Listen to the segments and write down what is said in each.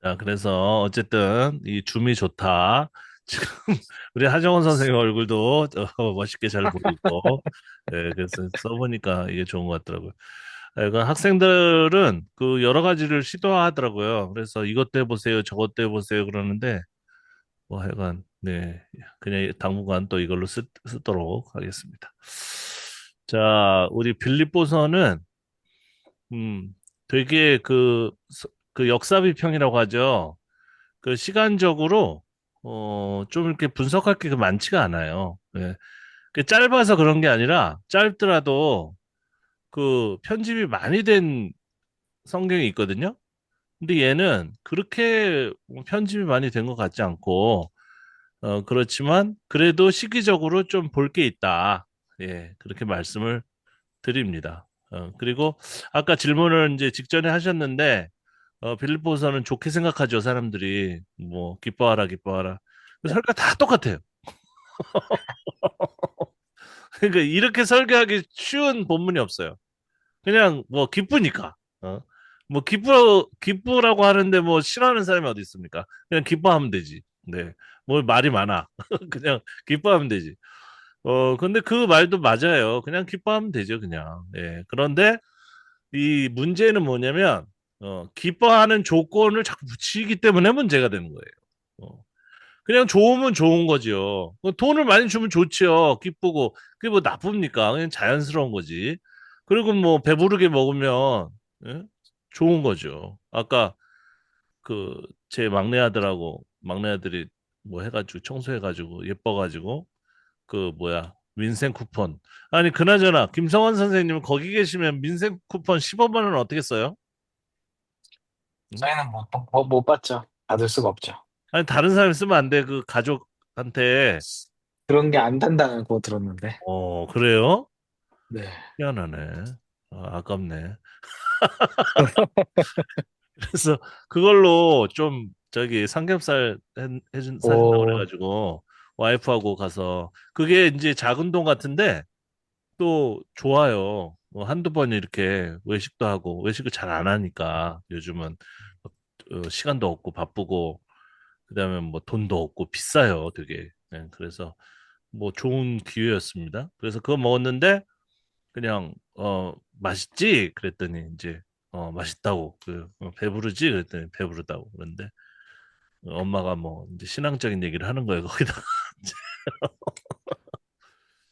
자, 그래서 어쨌든 이 줌이 좋다. 지금 우리 하정원 선생님 얼굴도 멋있게 잘 보이고, 예, 그래서 써보니까 이게 좋은 것 같더라고요. 예, 그 학생들은 그 여러 가지를 시도하더라고요. 그래서 이것도 해보세요, 저것도 해보세요 그러는데, 뭐 하여간, 네, 그냥 당분간 또 이걸로 쓰도록 하겠습니다. 자, 우리 빌립보서는, 되게 그 역사 비평이라고 하죠. 그 시간적으로 좀 이렇게 분석할 게 많지가 않아요. 예. 그 짧아서 그런 게 아니라 짧더라도 그 편집이 많이 된 성경이 있거든요. 근데 얘는 그렇게 뭐 편집이 많이 된 것 같지 않고 그렇지만 그래도 시기적으로 좀 볼 게 있다. 예, 그렇게 말씀을 드립니다. 그리고 아까 질문을 이제 직전에 하셨는데 빌립보서는 좋게 생각하죠, 사람들이. 뭐, 기뻐하라, 기뻐하라. 설교 다 똑같아요. 그러니까 이렇게 설교하기 쉬운 본문이 없어요. 그냥 뭐, 기쁘니까. 뭐, 기쁘라고 하는데 뭐, 싫어하는 사람이 어디 있습니까? 그냥 기뻐하면 되지. 네. 뭘 말이 많아. 그냥 기뻐하면 되지. 근데 그 말도 맞아요. 그냥 기뻐하면 되죠, 그냥. 예. 그런데 이 문제는 뭐냐면, 기뻐하는 조건을 자꾸 붙이기 때문에 문제가 되는 거예요. 어. 그냥 좋으면 좋은 거지요. 돈을 많이 주면 좋지요. 기쁘고. 그게 뭐 나쁩니까? 그냥 자연스러운 거지. 그리고 뭐 배부르게 먹으면, 예? 좋은 거죠. 아까 그 제 막내 아들하고 막내 아들이 뭐 해가지고 청소해가지고 예뻐가지고 그 뭐야 민생 쿠폰. 아니 그나저나 김성환 선생님은 거기 계시면 민생 쿠폰 15만 원 어떻게 써요? 응? 저희는 못 받죠. 받을 수가 없죠. 아니 다른 사람이 쓰면 안 돼. 그 가족한테. 그런 게 안 된다고 들었는데. 그래요? 네. 희한하네. 아깝네. 그래서 그걸로 좀 저기 삼겹살 사준다고 오, 그래가지고 와이프하고 가서 그게 이제 작은 돈 같은데 또 좋아요. 뭐 한두 번 이렇게 외식도 하고 외식을 잘 안 하니까 요즘은 시간도 없고 바쁘고 그다음에 뭐 돈도 없고 비싸요, 되게. 네, 그래서 뭐 좋은 기회였습니다. 그래서 그거 먹었는데 그냥 맛있지? 그랬더니 이제 맛있다고 배부르지? 그랬더니 배부르다고 그런데 엄마가 뭐 이제 신앙적인 얘기를 하는 거예요, 거기다.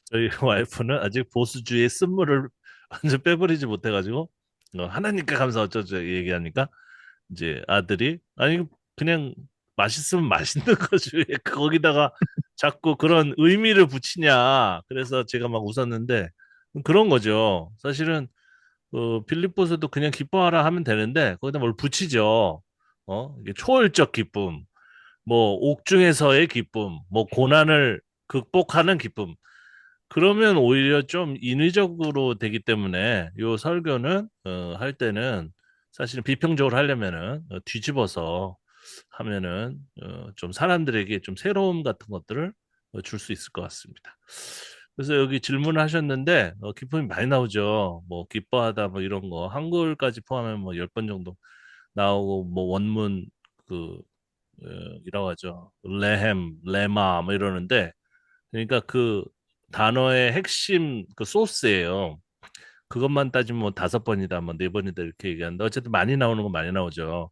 저희 와이프는 아직 보수주의의 쓴물을 완전 빼버리지 못해가지고 하나님께 감사 어쩌죠 얘기하니까 이제 아들이 아니 그냥 맛있으면 맛있는 거지 왜 거기다가 자꾸 그런 의미를 붙이냐 그래서 제가 막 웃었는데 그런 거죠. 사실은 빌립보서도 그냥 기뻐하라 하면 되는데 거기다 뭘 붙이죠. 이게 초월적 기쁨, 뭐 옥중에서의 기쁨, 뭐 고난을 극복하는 기쁨. 그러면 오히려 좀 인위적으로 되기 때문에 요 설교는 할 때는 사실은 비평적으로 하려면은 뒤집어서 하면은 좀 사람들에게 좀 새로움 같은 것들을 줄 수 있을 것 같습니다. 그래서 여기 질문을 하셨는데 기쁨이 많이 나오죠. 뭐 기뻐하다 뭐 이런 거 한글까지 포함하면 뭐 10번 정도 나오고 뭐 원문 그 이라고 하죠. 레헴, 레마 뭐 이러는데 그러니까 그 단어의 핵심 그 소스예요. 그것만 따지면 뭐 5번이다, 뭐 4번이다 이렇게 얘기하는데 어쨌든 많이 나오는 건 많이 나오죠.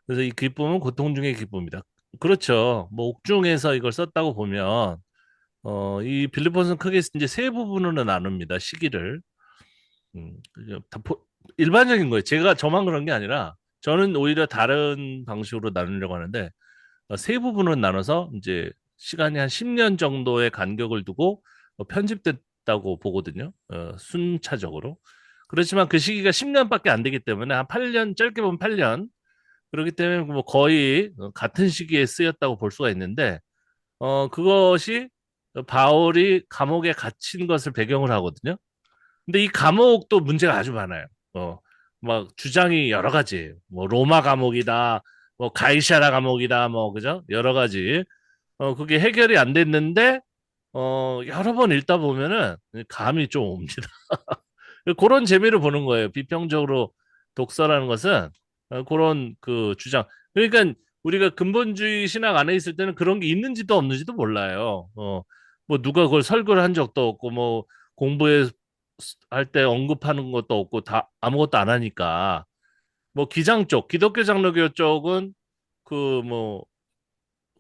그래서 이 기쁨은 고통 중의 기쁨이다. 그렇죠. 뭐 옥중에서 이걸 썼다고 보면 이 빌립보서는 크게 이제 세 부분으로 나눕니다. 시기를. 그게 일반적인 거예요. 제가 저만 그런 게 아니라 저는 오히려 다른 방식으로 나누려고 하는데 세 부분으로 나눠서 이제 시간이 한 10년 정도의 간격을 두고 편집됐다고 보거든요. 순차적으로. 그렇지만 그 시기가 10년밖에 안 되기 때문에 한 8년, 짧게 보면 8년. 그렇기 때문에 뭐 거의 같은 시기에 쓰였다고 볼 수가 있는데, 그것이 바울이 감옥에 갇힌 것을 배경으로 하거든요. 근데 이 감옥도 문제가 아주 많아요. 어, 막 주장이 여러 가지예요. 뭐 로마 감옥이다, 뭐 가이사라 감옥이다, 뭐 그죠? 여러 가지. 그게 해결이 안 됐는데 여러 번 읽다 보면은 감이 좀 옵니다. 그런 재미를 보는 거예요. 비평적으로 독서라는 것은 그런 그 주장. 그러니까 우리가 근본주의 신학 안에 있을 때는 그런 게 있는지도 없는지도 몰라요. 뭐 누가 그걸 설교를 한 적도 없고 뭐 공부에 할 때 언급하는 것도 없고 다 아무것도 안 하니까 뭐 기장 쪽, 기독교 장로교 쪽은 그 뭐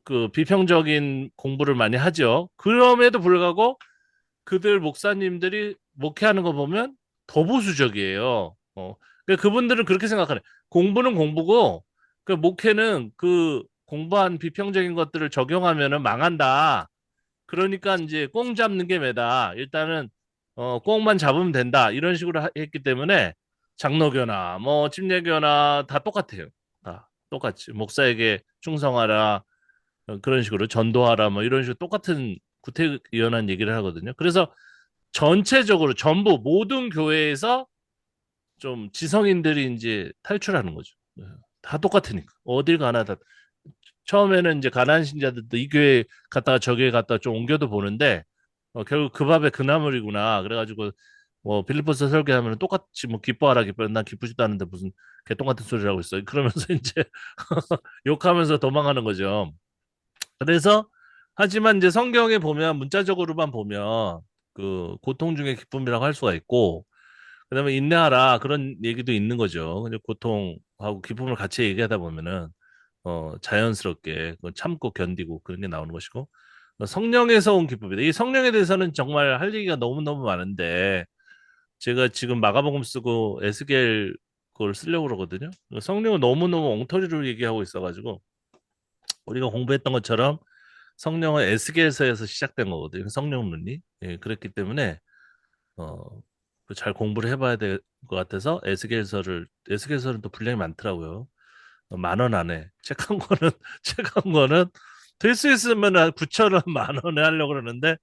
그 비평적인 공부를 많이 하죠. 그럼에도 불구하고 그들 목사님들이 목회하는 거 보면 더 보수적이에요. 그러니까 그분들은 그렇게 생각하네. 공부는 공부고 그 목회는 그 공부한 비평적인 것들을 적용하면은 망한다. 그러니까 이제 꽁 잡는 게 매다. 일단은 꽁만 잡으면 된다. 이런 식으로 했기 때문에 장로교나 뭐 침례교나 다 똑같아요. 다 똑같이 목사에게 충성하라. 그런 식으로 전도하라 뭐 이런 식으로 똑같은 구태의연한 얘기를 하거든요. 그래서 전체적으로 전부 모든 교회에서 좀 지성인들이 이제 탈출하는 거죠. 다 똑같으니까 어딜 가나 다 처음에는 이제 가난한 신자들도 이 교회 갔다가 저 교회 갔다가 좀 옮겨도 보는데 결국 그 밥에 그 나물이구나. 그래가지고 뭐 빌립보서 설교하면 똑같이 뭐 기뻐하라 기뻐 난 기쁘지도 않은데 무슨 개똥 같은 소리를 하고 있어. 그러면서 이제 욕하면서 도망가는 거죠. 그래서 하지만 이제 성경에 보면 문자적으로만 보면 그 고통 중에 기쁨이라고 할 수가 있고 그다음에 인내하라 그런 얘기도 있는 거죠. 근데 고통하고 기쁨을 같이 얘기하다 보면은 자연스럽게 그걸 참고 견디고 그런 게 나오는 것이고 성령에서 온 기쁨이다. 이 성령에 대해서는 정말 할 얘기가 너무너무 많은데 제가 지금 마가복음 쓰고 에스겔 그걸 쓰려고 그러거든요. 성령은 너무너무 엉터리로 얘기하고 있어가지고 우리가 공부했던 것처럼 성령은 에스겔서에서 시작된 거거든요. 성령론이. 예, 그랬기 때문에 어, 그잘 공부를 해봐야 될 것 같아서 에스겔서는 또 분량이 많더라고요. 10,000원 안에 책 한 권은 책 한 권은 될 수 있으면 한 9,000원 10,000원에 하려고 그러는데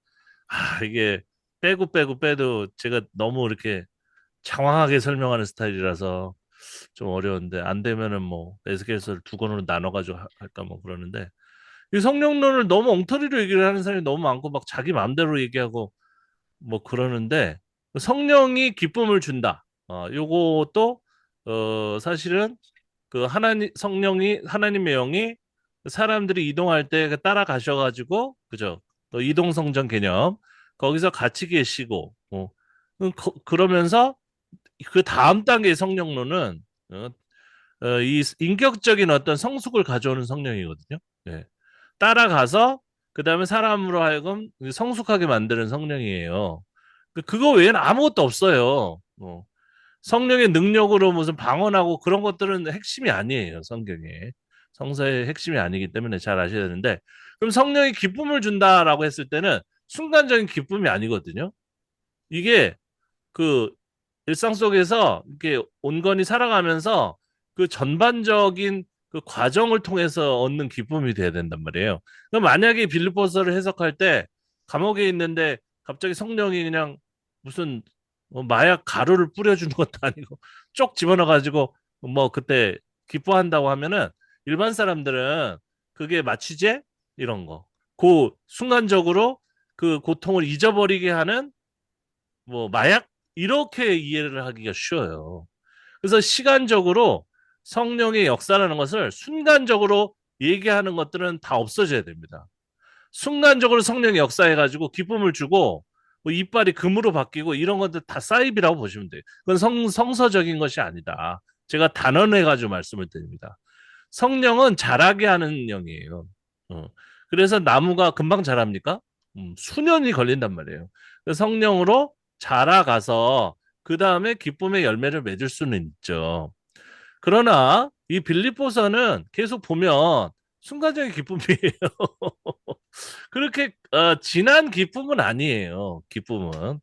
이게 빼고 빼도 제가 너무 이렇게 장황하게 설명하는 스타일이라서 좀 어려운데 안 되면은 뭐 에스겔서를 두 권으로 나눠가지고 할까 뭐 그러는데 이 성령론을 너무 엉터리로 얘기를 하는 사람이 너무 많고 막 자기 마음대로 얘기하고 뭐 그러는데 성령이 기쁨을 준다. 요것도 사실은 그 하나님 성령이 하나님의 영이 사람들이 이동할 때 따라가셔가지고 그죠? 또 이동성전 개념 거기서 같이 계시고 그러면서 그 다음 단계의 성령론은 이 인격적인 어떤 성숙을 가져오는 성령이거든요. 예. 따라가서 그 다음에 사람으로 하여금 성숙하게 만드는 성령이에요. 그거 외에는 아무것도 없어요. 성령의 능력으로 무슨 방언하고 그런 것들은 핵심이 아니에요, 성경에. 성서의 핵심이 아니기 때문에 잘 아셔야 되는데, 그럼 성령이 기쁨을 준다라고 했을 때는 순간적인 기쁨이 아니거든요. 이게 그 일상 속에서 이렇게 온건히 살아가면서 그 전반적인 그 과정을 통해서 얻는 기쁨이 돼야 된단 말이에요. 그럼 만약에 빌립보서를 해석할 때 감옥에 있는데 갑자기 성령이 그냥 무슨 마약 가루를 뿌려주는 것도 아니고 쪽 집어넣어가지고 뭐 그때 기뻐한다고 하면은 일반 사람들은 그게 마취제 이런 거. 그 순간적으로 그 고통을 잊어버리게 하는 뭐 마약 이렇게 이해를 하기가 쉬워요. 그래서 시간적으로 성령의 역사라는 것을 순간적으로 얘기하는 것들은 다 없어져야 됩니다. 순간적으로 성령이 역사해가지고 기쁨을 주고 뭐 이빨이 금으로 바뀌고 이런 것들 다 사이비라고 보시면 돼요. 그건 성서적인 것이 아니다. 제가 단언해가지고 말씀을 드립니다. 성령은 자라게 하는 영이에요. 어. 그래서 나무가 금방 자랍니까? 수년이 걸린단 말이에요. 그래서 성령으로 자라가서 그 다음에 기쁨의 열매를 맺을 수는 있죠. 그러나 이 빌립보서는 계속 보면 순간적인 기쁨이에요. 그렇게 진한 기쁨은 아니에요. 기쁨은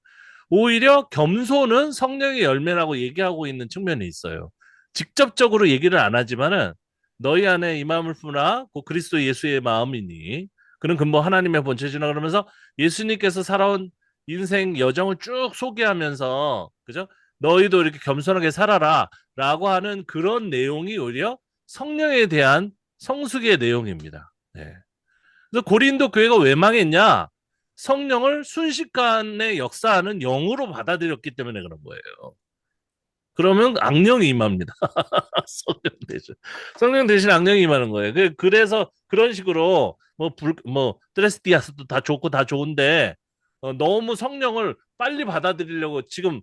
오히려 겸손은 성령의 열매라고 얘기하고 있는 측면이 있어요. 직접적으로 얘기를 안 하지만은 너희 안에 이 마음을 품으라 곧 그리스도 예수의 마음이니 그는 근본 하나님의 본체시나 그러면서 예수님께서 살아온 인생 여정을 쭉 소개하면서 그죠? 너희도 이렇게 겸손하게 살아라 라고 하는 그런 내용이 오히려 성령에 대한 성숙의 내용입니다. 네. 그래서 고린도 교회가 왜 망했냐? 성령을 순식간에 역사하는 영으로 받아들였기 때문에 그런 거예요. 그러면 악령이 임합니다. 성령 대신. 성령 대신 악령이 임하는 거예요. 그래서 그런 식으로 뭐 드레스디아스도 다 좋고 다 좋은데 너무 성령을 빨리 받아들이려고 지금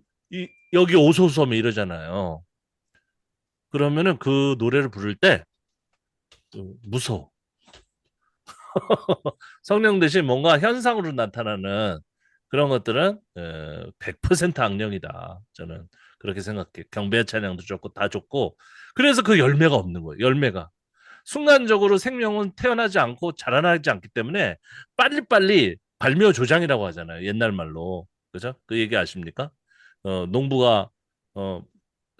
여기 오소서면 이러잖아요. 그러면은 그 노래를 부를 때 무서워. 성령 대신 뭔가 현상으로 나타나는 그런 것들은 100% 악령이다. 저는 그렇게 생각해. 경배 찬양도 좋고 다 좋고 그래서 그 열매가 없는 거예요. 열매가. 순간적으로 생명은 태어나지 않고 자라나지 않기 때문에 빨리빨리 발묘 조장이라고 하잖아요. 옛날 말로. 그죠? 그 얘기 아십니까? 농부가 어,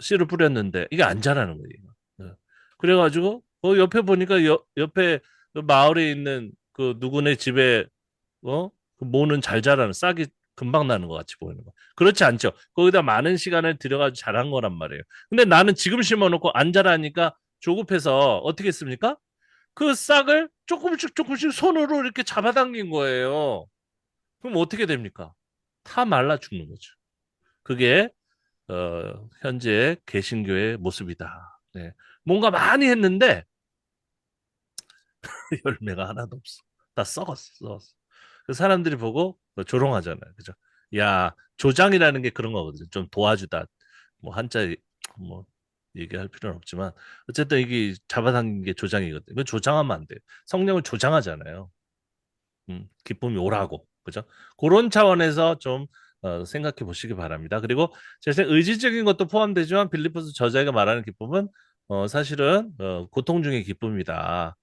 씨를 뿌렸는데 이게 안 자라는 거예요. 그래가지고 옆에 보니까 옆에 그 마을에 있는 그 누구네 집에 그 모는 잘 자라는 싹이 금방 나는 것 같이 보이는 거. 그렇지 않죠. 거기다 많은 시간을 들여가지고 자란 거란 말이에요. 근데 나는 지금 심어놓고 안 자라니까 조급해서 어떻게 했습니까? 그 싹을 조금씩 조금씩 손으로 이렇게 잡아당긴 거예요. 그럼 어떻게 됩니까? 다 말라 죽는 거죠. 그게 현재 개신교의 모습이다. 네. 뭔가 많이 했는데 열매가 하나도 없어. 다 썩었어. 그 사람들이 보고 조롱하잖아요. 그죠? 야, 조장이라는 게 그런 거거든요. 좀 도와주다. 뭐 한자 뭐 얘기할 필요는 없지만 어쨌든 이게 잡아당긴 게 조장이거든요. 그 조장하면 안 돼요. 성령을 조장하잖아요. 기쁨이 오라고. 그죠? 그런 차원에서 좀 생각해 보시기 바랍니다. 그리고 제 의지적인 것도 포함되지만 빌리포스 저자가 말하는 기쁨은 사실은 고통 중의 기쁨이다.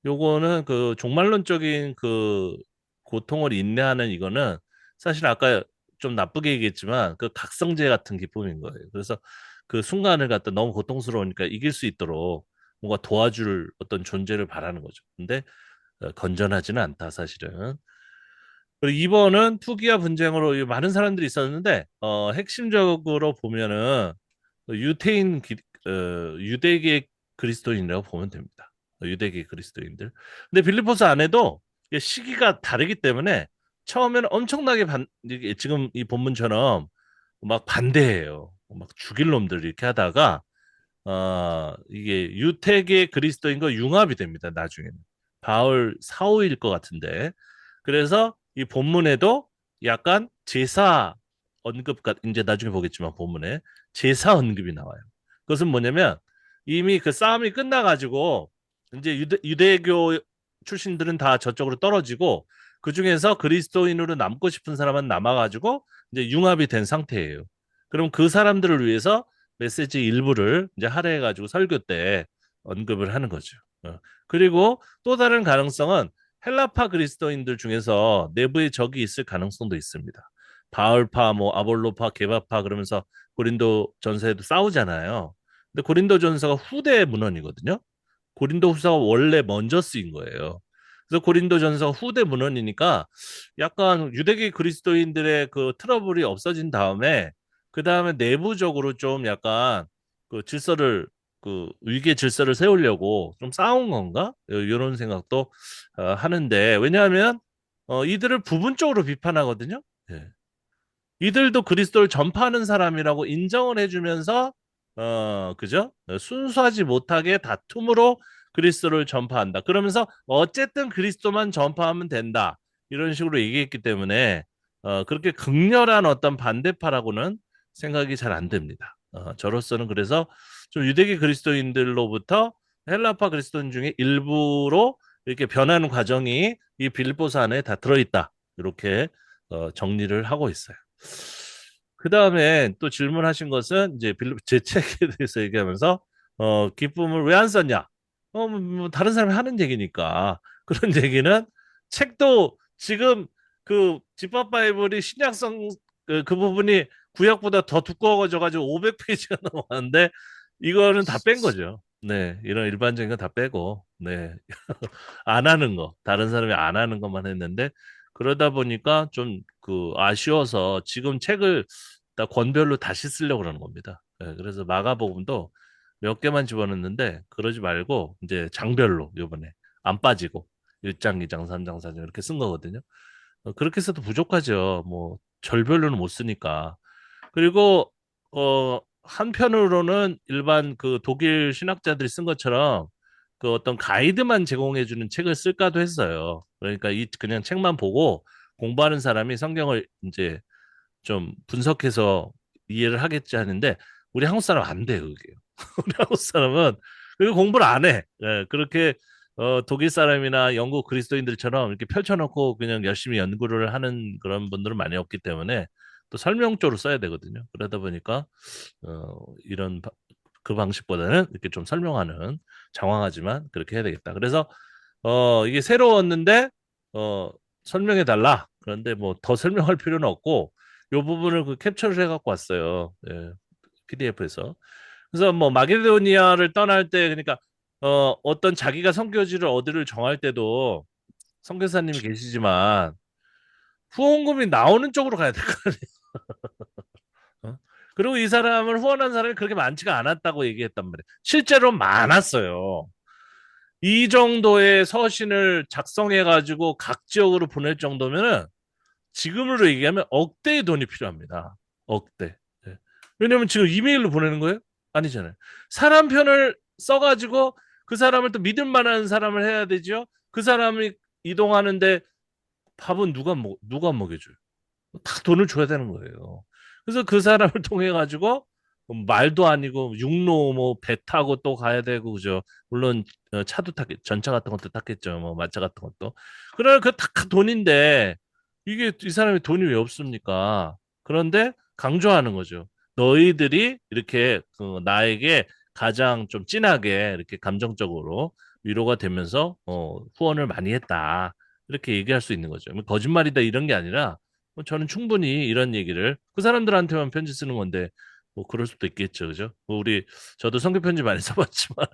요거는 그 종말론적인 그 고통을 인내하는 이거는 사실 아까 좀 나쁘게 얘기했지만 그 각성제 같은 기쁨인 거예요. 그래서 그 순간을 갖다 너무 고통스러우니까 이길 수 있도록 뭔가 도와줄 어떤 존재를 바라는 거죠. 근데 건전하지는 않다, 사실은. 그리고 2번은 투기와 분쟁으로 많은 사람들이 있었는데, 핵심적으로 보면은, 유태인, 유대계 그리스도인이라고 보면 됩니다. 유대계 그리스도인들. 근데 빌립보스 안에도 이게 시기가 다르기 때문에 처음에는 엄청나게 이게 지금 이 본문처럼 막 반대해요. 막 죽일 놈들 이렇게 하다가 이게 유택의 그리스도인과 융합이 됩니다. 나중에는. 바울 사후일 것 같은데. 그래서 이 본문에도 약간 제사 이제 나중에 보겠지만 본문에 제사 언급이 나와요. 그것은 뭐냐면 이미 그 싸움이 끝나가지고 이제 유대교 출신들은 다 저쪽으로 떨어지고 그 중에서 그리스도인으로 남고 싶은 사람은 남아가지고 이제 융합이 된 상태예요. 그럼 그 사람들을 위해서 메시지 일부를 이제 할애해가지고 설교 때 언급을 하는 거죠. 그리고 또 다른 가능성은 헬라파 그리스도인들 중에서 내부에 적이 있을 가능성도 있습니다. 바울파, 뭐 아볼로파, 게바파 그러면서 고린도 전서에도 싸우잖아요. 근데 고린도 전서가 후대 문헌이거든요. 고린도 후서가 원래 먼저 쓰인 거예요. 그래서 고린도 전서가 후대 문헌이니까 약간 유대계 그리스도인들의 그 트러블이 없어진 다음에 그 다음에 내부적으로 좀 약간 그 질서를 그 위계 질서를 세우려고 좀 싸운 건가? 이런 생각도 하는데 왜냐하면 이들을 부분적으로 비판하거든요. 예. 이들도 그리스도를 전파하는 사람이라고 인정을 해주면서 그죠? 순수하지 못하게 다툼으로 그리스도를 전파한다. 그러면서 어쨌든 그리스도만 전파하면 된다. 이런 식으로 얘기했기 때문에 그렇게 극렬한 어떤 반대파라고는 생각이 잘 안 됩니다. 저로서는 그래서 좀 유대계 그리스도인들로부터 헬라파 그리스도인 중에 일부로 이렇게 변하는 과정이 이 빌립보서 안에 다 들어있다. 이렇게 정리를 하고 있어요. 그 다음에 또 질문하신 것은 이제 제 책에 대해서 얘기하면서 기쁨을 왜 안 썼냐? 뭐 다른 사람이 하는 얘기니까 그런 얘기는 책도 지금 그 집합 바이블이 신약성 그 부분이 구약보다 더 두꺼워져 가지고 500페이지가 넘어가는데 이거는 다 뺀 거죠. 네, 이런 일반적인 거 다 빼고 네. 안 하는 거, 다른 사람이 안 하는 것만 했는데, 그러다 보니까 좀 그 아쉬워서 지금 책을 다 권별로 다시 쓰려고 그러는 겁니다. 예, 그래서 마가복음도 몇 개만 집어넣는데, 그러지 말고 이제 장별로 요번에 안 빠지고 1장, 2장, 3장, 4장 이렇게 쓴 거거든요. 그렇게 해서도 부족하죠. 뭐 절별로는 못 쓰니까. 그리고 한편으로는 일반 그 독일 신학자들이 쓴 것처럼 그 어떤 가이드만 제공해주는 책을 쓸까도 했어요. 그러니까 이 그냥 책만 보고 공부하는 사람이 성경을 이제 좀 분석해서 이해를 하겠지 하는데 우리 한국 사람 안 돼요, 그게. 우리 한국 사람은 그리고 공부를 안 해. 예, 그렇게 독일 사람이나 영국 그리스도인들처럼 이렇게 펼쳐놓고 그냥 열심히 연구를 하는 그런 분들은 많이 없기 때문에 또 설명조로 써야 되거든요. 그러다 보니까 이런 그 방식보다는 이렇게 좀 설명하는 장황하지만 그렇게 해야 되겠다. 그래서 이게 새로웠는데 어, 설명해 달라. 그런데 뭐 더 설명할 필요는 없고 요 부분을 그 캡처를 해 갖고 왔어요. 예, PDF에서. 그래서 뭐 마게도니아를 떠날 때 그러니까 어떤 자기가 선교지를 어디를 정할 때도 선교사님이 계시지만 후원금이 나오는 쪽으로 가야 될 거 아니에요. 어? 그리고 이 사람을 후원한 사람이 그렇게 많지가 않았다고 얘기했단 말이에요. 실제로 많았어요. 이 정도의 서신을 작성해가지고 각 지역으로 보낼 정도면은 지금으로 얘기하면 억대의 돈이 필요합니다. 억대. 네. 왜냐면 지금 이메일로 보내는 거예요? 아니잖아요. 사람 편을 써가지고 그 사람을 또 믿을 만한 사람을 해야 되죠. 그 사람이 이동하는데 밥은 누가 먹여줘요? 다 돈을 줘야 되는 거예요. 그래서 그 사람을 통해 가지고 말도 아니고 육로 뭐 배 타고 또 가야 되고 그죠. 물론 차도 탔겠 전차 같은 것도 탔겠죠. 뭐 마차 같은 것도. 그러나 그다 돈인데 이게 이 사람이 돈이 왜 없습니까? 그런데 강조하는 거죠. 너희들이 이렇게 그 나에게 가장 좀 진하게 이렇게 감정적으로 위로가 되면서 후원을 많이 했다. 이렇게 얘기할 수 있는 거죠. 뭐 거짓말이다 이런 게 아니라 저는 충분히 이런 얘기를 그 사람들한테만 편지 쓰는 건데 뭐 그럴 수도 있겠죠, 그죠? 뭐 저도 성교 편지 많이 써봤지만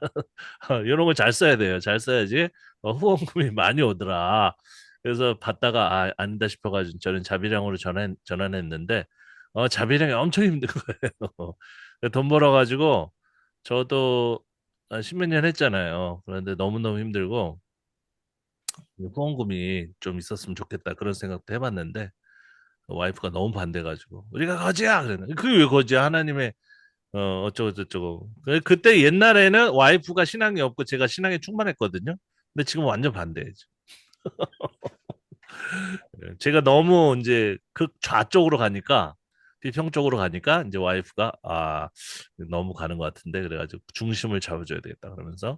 이런 걸 잘 써야 돼요. 잘 써야지 후원금이 많이 오더라. 그래서 받다가 아니다 싶어가지고 저는 자비량으로 전환했는데 자비량이 엄청 힘든 거예요. 돈 벌어가지고 저도 십몇 년 했잖아요. 그런데 너무너무 힘들고 후원금이 좀 있었으면 좋겠다 그런 생각도 해봤는데 와이프가 너무 반대가지고 우리가 거지야 그랬는데 그게 왜 거지야 하나님의 어쩌고 저쩌고 그때 옛날에는 와이프가 신앙이 없고 제가 신앙에 충만했거든요. 근데 지금 완전 반대죠. 제가 너무 이제 극 좌쪽으로 가니까 비평 쪽으로 가니까 이제 와이프가 너무 가는 것 같은데 그래가지고 중심을 잡아줘야 되겠다 그러면서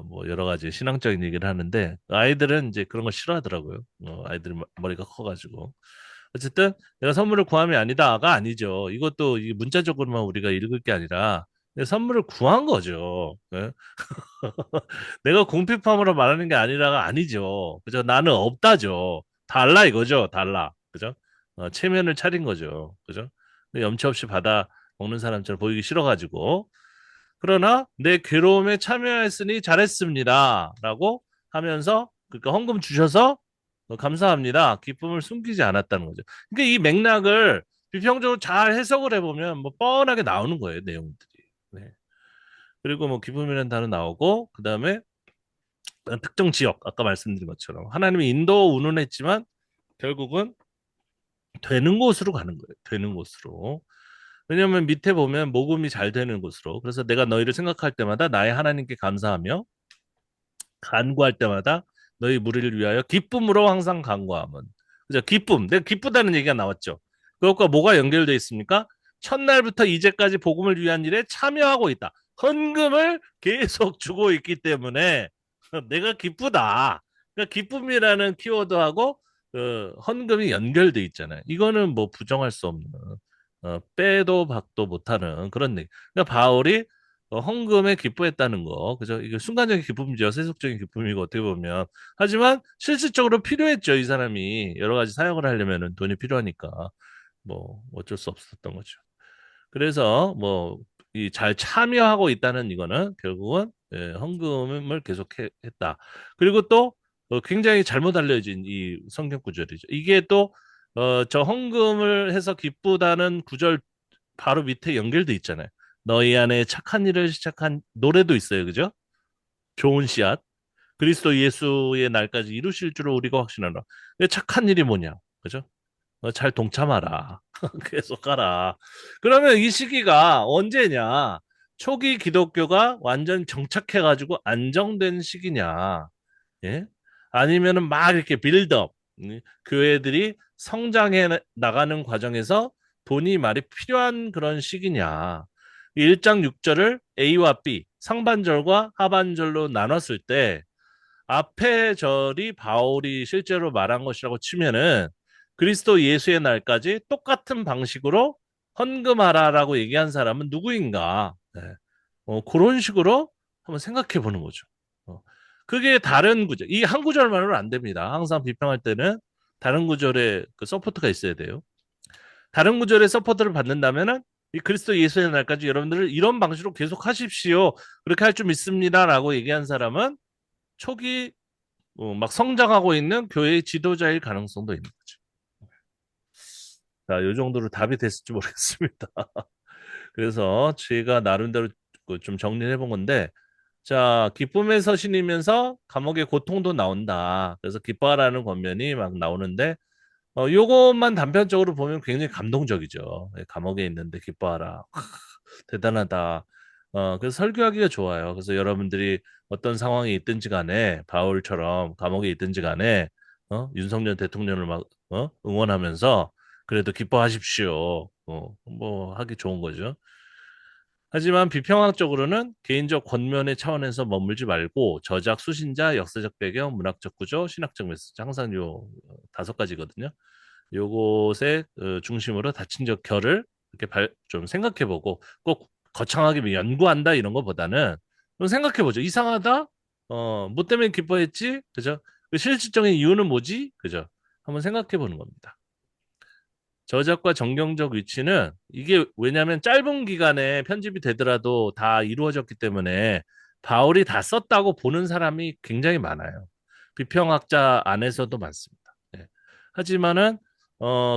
뭐 여러 가지 신앙적인 얘기를 하는데 아이들은 이제 그런 거 싫어하더라고요. 아이들 머리가 커가지고. 어쨌든 내가 선물을 구함이 아니다가 아니죠. 이것도 이게 문자적으로만 우리가 읽을 게 아니라 내가 선물을 구한 거죠. 예? 내가 궁핍함으로 말하는 게 아니라가 아니죠. 그죠? 나는 없다죠. 달라 이거죠. 달라. 그죠? 체면을 차린 거죠. 그죠? 근데 염치 없이 받아 먹는 사람처럼 보이기 싫어가지고 그러나 내 괴로움에 참여했으니 잘했습니다. 라고 하면서 그러니까 헌금 주셔서 감사합니다. 기쁨을 숨기지 않았다는 거죠. 그러니까 이 맥락을 비평적으로 잘 해석을 해보면 뭐 뻔하게 나오는 거예요, 내용들이. 네. 그리고 뭐 기쁨이라는 단어 나오고 그다음에 특정 지역 아까 말씀드린 것처럼 하나님이 인도 운운했지만 결국은 되는 곳으로 가는 거예요. 되는 곳으로. 왜냐하면 밑에 보면 모금이 잘 되는 곳으로. 그래서 내가 너희를 생각할 때마다 나의 하나님께 감사하며 간구할 때마다 너희 무리를 위하여 기쁨으로 항상 간구함은. 그죠? 기쁨. 내가 기쁘다는 얘기가 나왔죠. 그것과 뭐가 연결되어 있습니까? 첫날부터 이제까지 복음을 위한 일에 참여하고 있다. 헌금을 계속 주고 있기 때문에 내가 기쁘다. 그러니까 기쁨이라는 키워드하고 헌금이 연결돼 있잖아요. 이거는 뭐 부정할 수 없는 빼도 박도 못하는 그런 얘기. 그러니까 바울이 헌금에 기뻐했다는 거, 그죠? 이게 순간적인 기쁨이죠. 세속적인 기쁨이고 어떻게 보면. 하지만 실질적으로 필요했죠. 이 사람이 여러 가지 사역을 하려면은 돈이 필요하니까 뭐 어쩔 수 없었던 거죠. 그래서 뭐 이 잘 참여하고 있다는 이거는 결국은 헌금을 계속 했다. 그리고 또 굉장히 잘못 알려진 이 성경 구절이죠. 이게 또 저 헌금을 해서 기쁘다는 구절 바로 밑에 연결돼 있잖아요. 너희 안에 착한 일을 시작한 노래도 있어요. 그죠? 좋은 씨앗. 그리스도 예수의 날까지 이루실 줄을 우리가 확신하노라. 착한 일이 뭐냐? 그죠? 잘 동참하라. 계속 가라. 그러면 이 시기가 언제냐? 초기 기독교가 완전 정착해가지고 안정된 시기냐? 예? 아니면은 막 이렇게 빌드업, 교회들이 성장해 나가는 과정에서 돈이 많이 필요한 그런 시기냐? 1장 6절을 A와 B, 상반절과 하반절로 나눴을 때 앞에 절이 바울이 실제로 말한 것이라고 치면은 그리스도 예수의 날까지 똑같은 방식으로 헌금하라라고 얘기한 사람은 누구인가? 네. 그런 식으로 한번 생각해 보는 거죠. 어, 그게 다른 구절, 이 한 구절만으로는 안 됩니다. 항상 비평할 때는 다른 구절에 그 서포트가 있어야 돼요. 다른 구절에 서포트를 받는다면은 이 그리스도 예수의 날까지 여러분들을 이런 방식으로 계속 하십시오. 그렇게 할 줄 믿습니다라고 얘기한 사람은 초기 막 성장하고 있는 교회의 지도자일 가능성도 있는 거죠. 자, 이 정도로 답이 됐을지 모르겠습니다. 그래서 제가 나름대로 그좀 정리해 본 건데, 자, 기쁨의 서신이면서 감옥의 고통도 나온다. 그래서 기뻐하라는 권면이 막 나오는데, 요것만 단편적으로 보면 굉장히 감동적이죠. 예, 감옥에 있는데 기뻐하라. 대단하다. 그래서 설교하기가 좋아요. 그래서 여러분들이 어떤 상황이 있든지 간에 바울처럼 감옥에 있든지 간에 윤석열 대통령을 막 응원하면서 그래도 기뻐하십시오. 뭐 하기 좋은 거죠. 하지만 비평학적으로는 개인적 권면의 차원에서 머물지 말고 저작, 수신자, 역사적 배경, 문학적 구조, 신학적 메시지 항상 요 다섯 가지거든요. 요것의 중심으로 다층적 결을 이렇게 좀 생각해보고 꼭 거창하게 연구한다 이런 거보다는 좀 생각해보죠. 이상하다? 뭐 때문에 기뻐했지? 그죠? 그 실질적인 이유는 뭐지? 그죠? 한번 생각해보는 겁니다. 저작과 정경적 위치는 이게 왜냐하면 짧은 기간에 편집이 되더라도 다 이루어졌기 때문에 바울이 다 썼다고 보는 사람이 굉장히 많아요. 비평학자 안에서도 많습니다. 예. 하지만은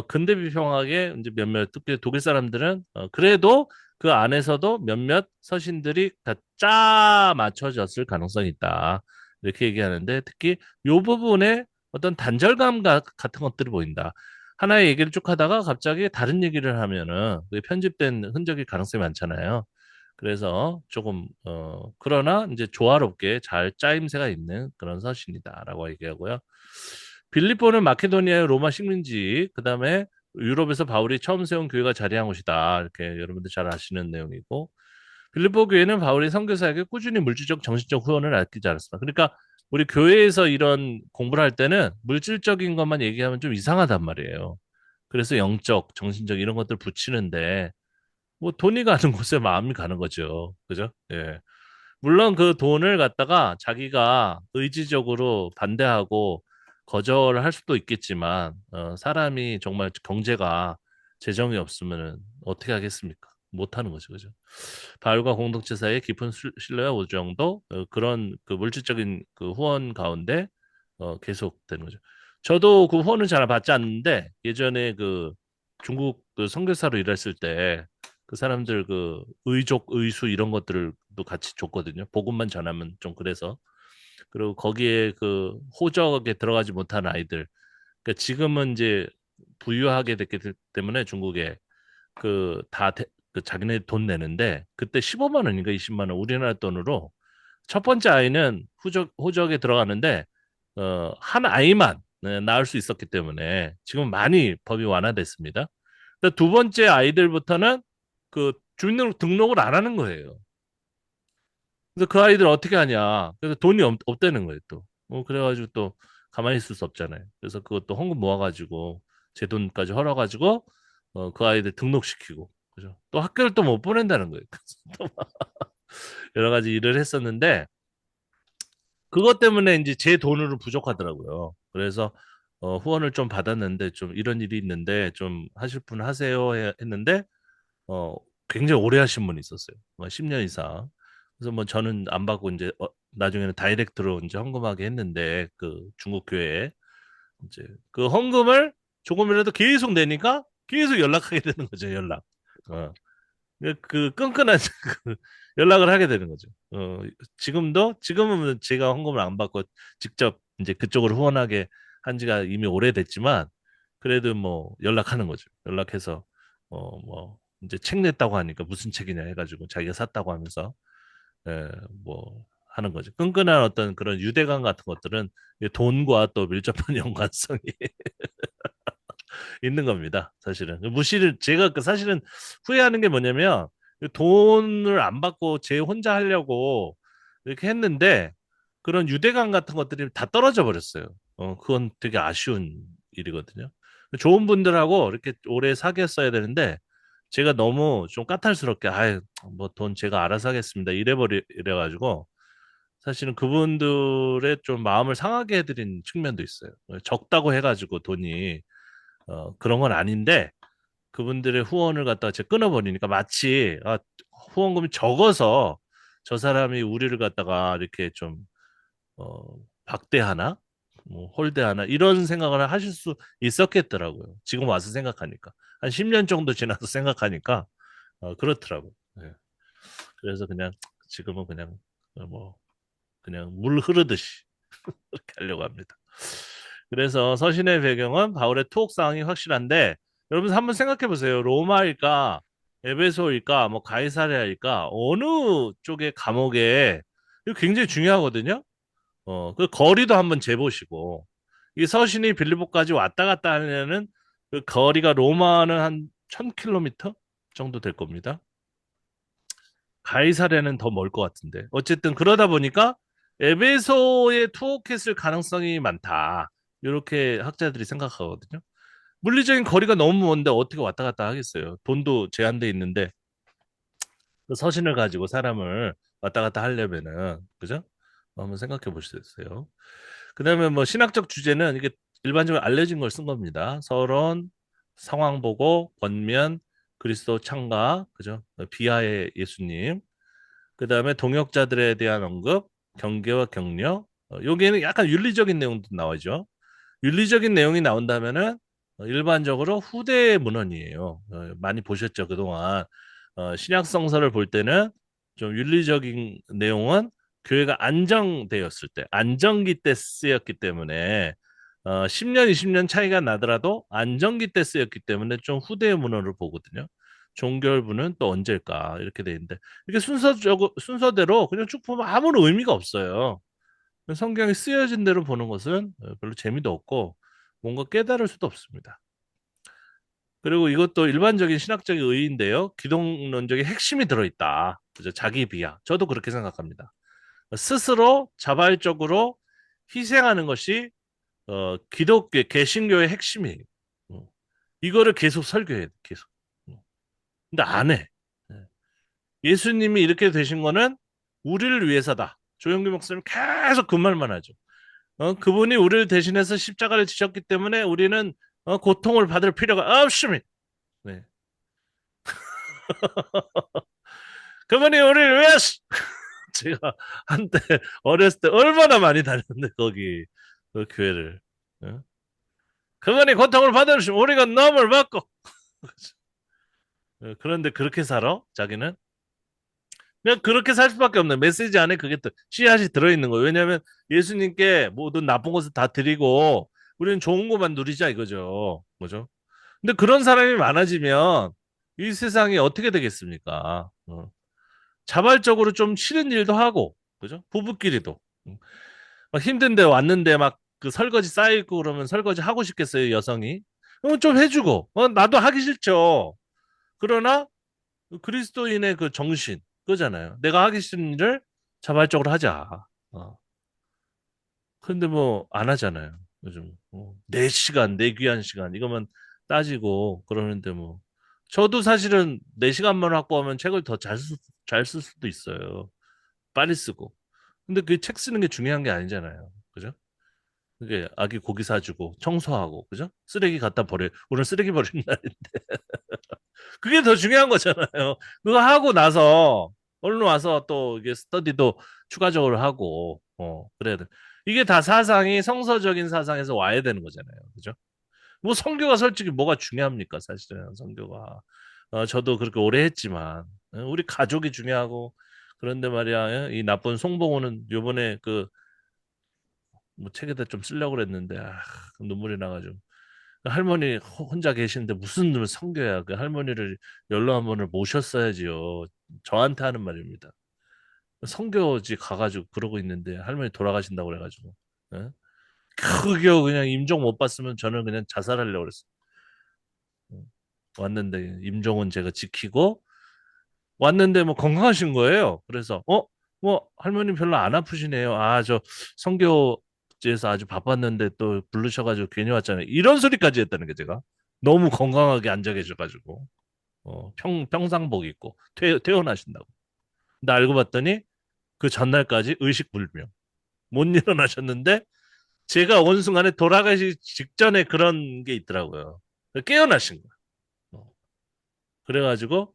근대 비평학의 이제 몇몇 특히 독일 사람들은 그래도 그 안에서도 몇몇 서신들이 다 짜 맞춰졌을 가능성이 있다. 이렇게 얘기하는데 특히 이 부분에 어떤 단절감 같은 것들이 보인다. 하나의 얘기를 쭉 하다가 갑자기 다른 얘기를 하면은 그게 편집된 흔적일 가능성이 많잖아요. 그래서 조금 그러나 이제 조화롭게 잘 짜임새가 있는 그런 서신이다라고 얘기하고요. 빌립보는 마케도니아의 로마 식민지, 그다음에 유럽에서 바울이 처음 세운 교회가 자리한 곳이다. 이렇게 여러분들 잘 아시는 내용이고 빌립보 교회는 바울이 선교사에게 꾸준히 물질적, 정신적 후원을 아끼지 않았습니다. 그러니까 우리 교회에서 이런 공부를 할 때는 물질적인 것만 얘기하면 좀 이상하단 말이에요. 그래서 영적, 정신적 이런 것들 붙이는데 뭐 돈이 가는 곳에 마음이 가는 거죠. 그죠? 예. 물론 그 돈을 갖다가 자기가 의지적으로 반대하고 거절할 수도 있겠지만 사람이 정말 경제가 재정이 없으면 어떻게 하겠습니까? 못 하는 거죠. 그죠? 바울과 공동체 사이의 깊은 신뢰와 우정도 그런 그 물질적인 그 후원 가운데 계속되는 거죠. 저도 그 후원은 잘 받지 않는데 예전에 그 중국 그 선교사로 일했을 때 그 사람들 그 의족 의수 이런 것들도 같이 줬거든요. 복음만 전하면 좀 그래서 그리고 거기에 그 호적에 들어가지 못한 아이들 그러니까 지금은 이제 부유하게 됐기 때문에 중국에 그 자기네 돈 내는데 그때 15만 원인가 20만 원 우리나라 돈으로 첫 번째 아이는 호적에 들어가는데 한 아이만 낳을 수 있었기 때문에 지금 많이 법이 완화됐습니다. 근데 두 번째 아이들부터는 그 주민등록 등록을 안 하는 거예요. 그래서 그 아이들 어떻게 하냐? 그래서 돈이 없다는 거예요, 또. 그래가지고 또 가만히 있을 수 없잖아요. 그래서 그것도 헌금 모아가지고 제 돈까지 헐어가지고 그 아이들 등록시키고 그죠? 또 학교를 또 못 보낸다는 거예요. 그래서 또 여러 가지 일을 했었는데 그것 때문에 이제 제 돈으로 부족하더라고요. 그래서 후원을 좀 받았는데 좀 이런 일이 있는데 좀 하실 분 하세요 했는데 어, 굉장히 오래 하신 분이 있었어요. 10년 이상. 그래서 뭐 저는 안 받고 이제 나중에는 다이렉트로 이제 헌금하게 했는데 그 중국 교회에 이제 그 헌금을 조금이라도 계속 내니까 계속 연락하게 되는 거죠, 연락. 어. 그 끈끈한 그 연락을 하게 되는 거죠. 지금은 제가 헌금을 안 받고 직접 이제 그쪽으로 후원하게 한 지가 이미 오래됐지만 그래도 뭐 연락하는 거죠. 연락해서 뭐 이제 책 냈다고 하니까 무슨 책이냐 해가지고 자기가 샀다고 하면서 뭐 하는 거죠. 끈끈한 어떤 그런 유대감 같은 것들은 이 돈과 또 밀접한 연관성이 있는 겁니다. 사실은 무시를 제가 사실은 후회하는 게 뭐냐면 돈을 안 받고 제 혼자 하려고 이렇게 했는데 그런 유대감 같은 것들이 다 떨어져 버렸어요. 그건 되게 아쉬운 일이거든요. 좋은 분들하고 이렇게 오래 사귀었어야 되는데 제가 너무 좀 까탈스럽게 아유 뭐 돈 제가 알아서 하겠습니다 이래가지고 사실은 그분들의 좀 마음을 상하게 해드린 측면도 있어요. 적다고 해가지고 돈이 그런 건 아닌데 그분들의 후원을 갖다가 제가 끊어버리니까 마치 후원금이 적어서 저 사람이 우리를 갖다가 이렇게 좀 어, 박대하나 뭐 홀대하나 이런 생각을 하실 수 있었겠더라고요. 지금 와서 생각하니까 한 10년 정도 지나서 생각하니까 그렇더라고요. 예. 그래서 그냥 지금은 그냥 뭐 그냥 물 흐르듯이 그렇게 하려고 합니다. 그래서 서신의 배경은 바울의 투옥 사항이 확실한데 여러분 한번 생각해 보세요. 로마일까 에베소일까 뭐 가이사랴일까 어느 쪽의 감옥에 이거 굉장히 중요하거든요. 그 거리도 한번 재보시고 이 서신이 빌립보까지 왔다 갔다 하려는 그 거리가 로마는 한 1000km 정도 될 겁니다. 가이사랴는 더 멀 것 같은데. 어쨌든 그러다 보니까 에베소에 투옥했을 가능성이 많다. 이렇게 학자들이 생각하거든요. 물리적인 거리가 너무 먼데 어떻게 왔다 갔다 하겠어요. 돈도 제한돼 있는데 그 서신을 가지고 사람을 왔다 갔다 하려면은 그죠? 한번 생각해 보시겠어요. 그다음에 뭐 신학적 주제는 이게 일반적으로 알려진 걸 쓴 겁니다. 서론, 상황 보고, 권면, 그리스도 창가, 그죠? 비하의 예수님. 그다음에 동역자들에 대한 언급, 경계와 격려. 여기에는 약간 윤리적인 내용도 나오죠. 윤리적인 내용이 나온다면은 일반적으로 후대 문헌이에요. 많이 보셨죠, 그동안. 신약성서를 볼 때는 좀 윤리적인 내용은 교회가 안정되었을 때, 안정기 때 쓰였기 때문에 10년, 20년 차이가 나더라도 안정기 때 쓰였기 때문에 좀 후대 문헌을 보거든요. 종결부는 또 언제일까 이렇게 돼 있는데 이렇게 순서대로 그냥 쭉 보면 아무런 의미가 없어요. 성경이 쓰여진 대로 보는 것은 별로 재미도 없고 뭔가 깨달을 수도 없습니다. 그리고 이것도 일반적인 신학적인 의의인데요. 기독론적인 핵심이 들어있다. 그죠? 자기 비하. 저도 그렇게 생각합니다. 스스로 자발적으로 희생하는 것이 기독교 개신교의 핵심이에요. 어, 이거를 계속 설교해. 계속. 근데 안 해. 예. 예수님이 이렇게 되신 거는 우리를 위해서다. 조영기 목사님 계속 그 말만 하죠. 그분이 우리를 대신해서 십자가를 지셨기 때문에 우리는 고통을 받을 필요가 없습니다. 네. 그분이 우리를 위해서 제가 한때 어렸을 때 얼마나 많이 다녔는데 거기 그 교회를 어? 그분이 고통을 받으시면 우리가 너을 받고 그런데 그렇게 살아 자기는 그냥 그렇게 살 수밖에 없는 메시지 안에 그게 또 씨앗이 들어있는 거예요. 왜냐하면 예수님께 모든 나쁜 것을 다 드리고 우리는 좋은 것만 누리자 이거죠. 뭐죠? 근데 그런 사람이 많아지면 이 세상이 어떻게 되겠습니까? 자발적으로 좀 싫은 일도 하고, 그죠? 부부끼리도. 막 힘든데 왔는데 막 그 설거지 쌓여있고 그러면 설거지 하고 싶겠어요, 여성이. 그럼 좀 해주고, 나도 하기 싫죠. 그러나 그리스도인의 그 정신, 그거잖아요. 내가 하기 싫은 일을 자발적으로 하자. 근데 뭐 안 하잖아요. 요즘 내 시간, 내 귀한 시간 이거만 따지고 그러는데 뭐 저도 사실은 내 시간만 확보하면 책을 더 잘 쓸 수도 있어요. 빨리 쓰고. 근데 그 책 쓰는 게 중요한 게 아니잖아요. 그죠? 그게 아기 고기 사주고 청소하고 그죠? 쓰레기 갖다 버려. 오늘 쓰레기 버리는 날인데 그게 더 중요한 거잖아요. 그거 하고 나서 얼른 와서 또 이게 스터디도 추가적으로 하고 그래야 돼. 이게 다 사상이 성서적인 사상에서 와야 되는 거잖아요. 그죠? 뭐 성교가 솔직히 뭐가 중요합니까? 사실은 성교가. 저도 그렇게 오래 했지만 우리 가족이 중요하고 그런데 말이야 이 나쁜 송봉호는 요번에 그 뭐 책에다 좀 쓰려고 그랬는데 눈물이 나가지고 할머니 혼자 계시는데 무슨 놈의 성교야. 그 할머니를 연로 한 번을 모셨어야지요. 저한테 하는 말입니다. 성교지 가가지고 그러고 있는데 할머니 돌아가신다고 그래가지고. 예? 그게 그냥 임종 못 봤으면 저는 그냥 자살하려고 그랬어요. 왔는데 임종은 제가 지키고 왔는데 뭐 건강하신 거예요. 그래서 뭐 할머니 별로 안 아프시네요. 아, 저 성교제에서 아주 바빴는데 또 부르셔가지고 괜히 왔잖아요. 이런 소리까지 했다는 게 제가 너무 건강하게 앉아 계셔가지고 평상복 입고 퇴원하신다고. 근데 알고 봤더니 그 전날까지 의식불명 못 일어나셨는데 제가 온 순간에 돌아가시 직전에 그런 게 있더라고요. 깨어나신 거예요. 그래가지고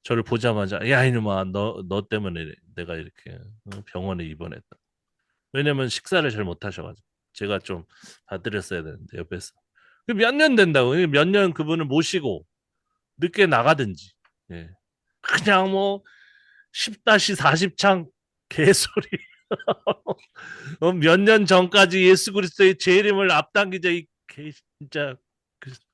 저를 보자마자 야 이놈아 너 때문에 내가 이렇게 병원에 입원했다. 왜냐면 식사를 잘 못하셔가지고 제가 좀 봐드렸어야 되는데 옆에서 몇 년 된다고 몇 년 그분을 모시고 늦게 나가든지 예. 그냥 뭐 10-40창 개소리 몇 년 전까지 예수 그리스도의 재림을 앞당기자 이 개 진짜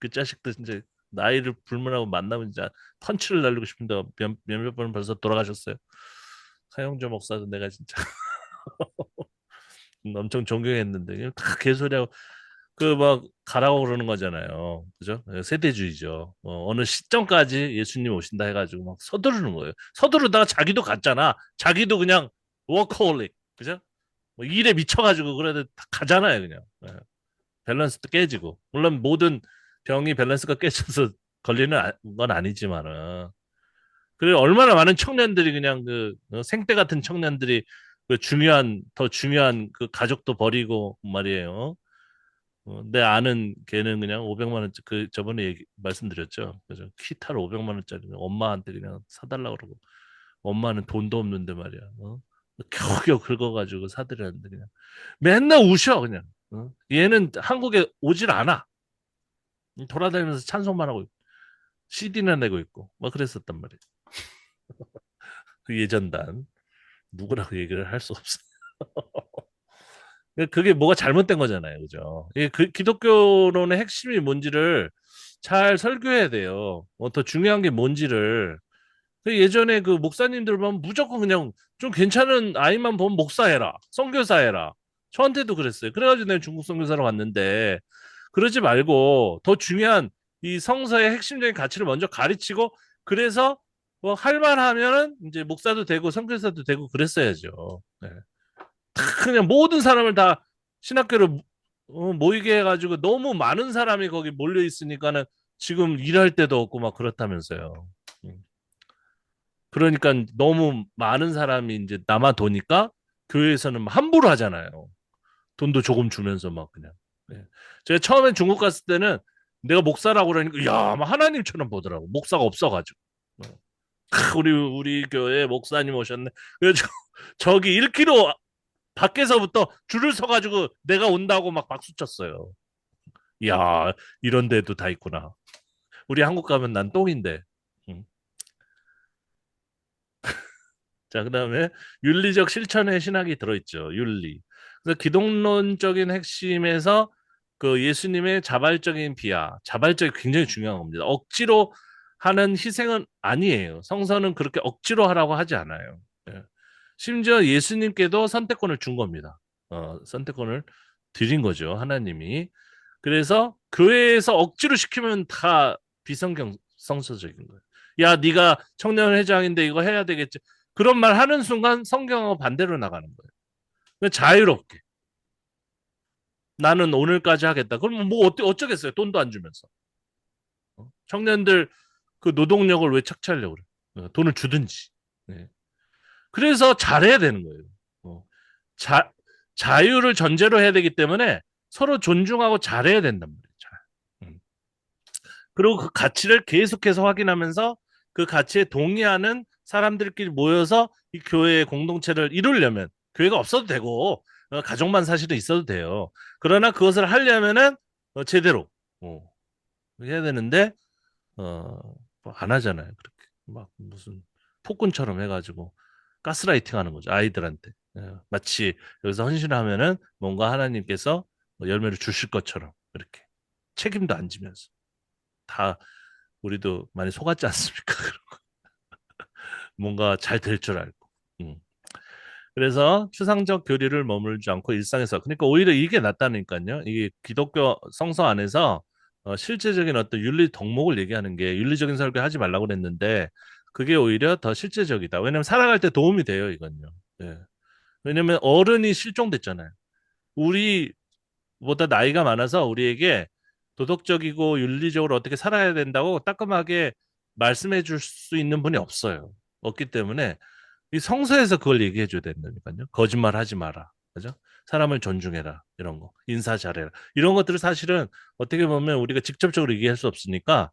그 자식들 진짜 나이를 불문하고 만나면 진짜 펀치를 날리고 싶은데 몇몇 번 벌써 돌아가셨어요. 하영조 목사도 내가 진짜 엄청 존경했는데 그냥 다 개소리하고 그 막 가라고 그러는 거잖아요. 그죠? 세대주의죠. 어느 시점까지 예수님 오신다 해가지고 막 서두르는 거예요. 서두르다가 자기도 갔잖아. 자기도 그냥 워커홀릭. 그죠? 뭐 일에 미쳐가지고 그래도 다 가잖아요, 그냥. 예. 밸런스도 깨지고. 물론 모든 병이 밸런스가 깨져서 걸리는 건 아니지만은. 그리고 얼마나 많은 청년들이 그냥 그 생떼 같은 청년들이 그 더 중요한 그 가족도 버리고 말이에요. 내 아는 걔는 그냥 500만 원, 그 저번에 말씀드렸죠. 그죠? 키타를 500만 원짜리 엄마한테 그냥 사달라고 그러고 엄마는 돈도 없는데 말이야. 겨우겨우 긁어가지고 사드렸는데 그냥 맨날 우셔 그냥. 얘는 한국에 오질 않아. 돌아다니면서 찬송만 하고 CD나 내고 있고 막 그랬었단 말이에요. 그 예전단 누구라고 얘기를 할 수 없어. 그게 뭐가 잘못된 거잖아요, 그죠? 그 기독교론의 핵심이 뭔지를 잘 설교해야 돼요. 더 중요한 게 뭔지를. 예전에 그 목사님들 보면 무조건 그냥 좀 괜찮은 아이만 보면 목사해라, 선교사해라. 저한테도 그랬어요. 그래가지고 내가 중국 선교사로 갔는데 그러지 말고 더 중요한 이 성서의 핵심적인 가치를 먼저 가르치고 그래서 뭐 할 만하면은 이제 목사도 되고 선교사도 되고 그랬어야죠. 네. 그냥 모든 사람을 다 신학교로 모이게 해가지고 너무 많은 사람이 거기 몰려 있으니까는 지금 일할 데도 없고 막 그렇다면서요. 음. 그러니까 너무 많은 사람이 이제 남아 도니까 교회에서는 막 함부로 하잖아요. 돈도 조금 주면서 막 그냥. 네. 제가 처음에 중국 갔을 때는 내가 목사라고 그러니까 야, 막 하나님처럼 보더라고. 목사가 없어가지고. 우리 교회 목사님 오셨네. 그래서 저기 1km 밖에서부터 줄을 서가지고 내가 온다고 막 박수 쳤어요. 이야, 이런 데도 다 있구나. 우리 한국 가면 난 똥인데. 음. 자, 그다음에 윤리적 실천의 신학이 들어있죠. 윤리. 그래서 기독론적인 핵심에서 그 예수님의 자발적인 비하, 자발적이 굉장히 중요한 겁니다. 억지로 하는 희생은 아니에요. 성서는 그렇게 억지로 하라고 하지 않아요. 예. 심지어 예수님께도 선택권을 준 겁니다. 선택권을 드린 거죠. 하나님이. 그래서 교회에서 억지로 시키면 다 비성경성서적인 거예요. 야, 네가 청년회장인데 이거 해야 되겠지. 그런 말 하는 순간 성경하고 반대로 나가는 거예요. 그러니까 자유롭게. 나는 오늘까지 하겠다. 그러면 뭐 어쩌겠어요. 돈도 안 주면서. 청년들 그 노동력을 왜 착취하려고 그래. 돈을 주든지. 네. 그래서 잘해야 되는 거예요. 어. 자, 자유를 전제로 해야 되기 때문에 서로 존중하고 잘해야 된단 말이에요. 잘. 음. 그리고 그 가치를 계속해서 확인하면서 그 가치에 동의하는 사람들끼리 모여서 이 교회의 공동체를 이루려면 교회가 없어도 되고 가족만 사실은 있어도 돼요. 그러나 그것을 하려면은 제대로 어, 해야 되는데 뭐안 하잖아요. 그렇게 막 무슨 폭군처럼 해가지고 가스라이팅 하는 거죠. 아이들한테. 마치 여기서 헌신하면은 뭔가 하나님께서 열매를 주실 것처럼 이렇게. 책임도 안 지면서 다 우리도 많이 속았지 않습니까? 뭔가 잘 될 줄 알고. 음. 그래서 추상적 교리를 머물지 않고 일상에서 그러니까 오히려 이게 낫다니까요. 이게 기독교 성서 안에서 실제적인 어떤 윤리 덕목을 얘기하는 게 윤리적인 설교 하지 말라고 그랬는데 그게 오히려 더 실제적이다. 왜냐하면 살아갈 때 도움이 돼요, 이건요. 예. 왜냐하면 어른이 실종됐잖아요. 우리보다 나이가 많아서 우리에게 도덕적이고 윤리적으로 어떻게 살아야 된다고 따끔하게 말씀해 줄 수 있는 분이 없어요. 없기 때문에 이 성서에서 그걸 얘기해 줘야 된다니까요. 거짓말 하지 마라. 그죠? 사람을 존중해라. 이런 거. 인사 잘해라. 이런 것들을 사실은 어떻게 보면 우리가 직접적으로 얘기할 수 없으니까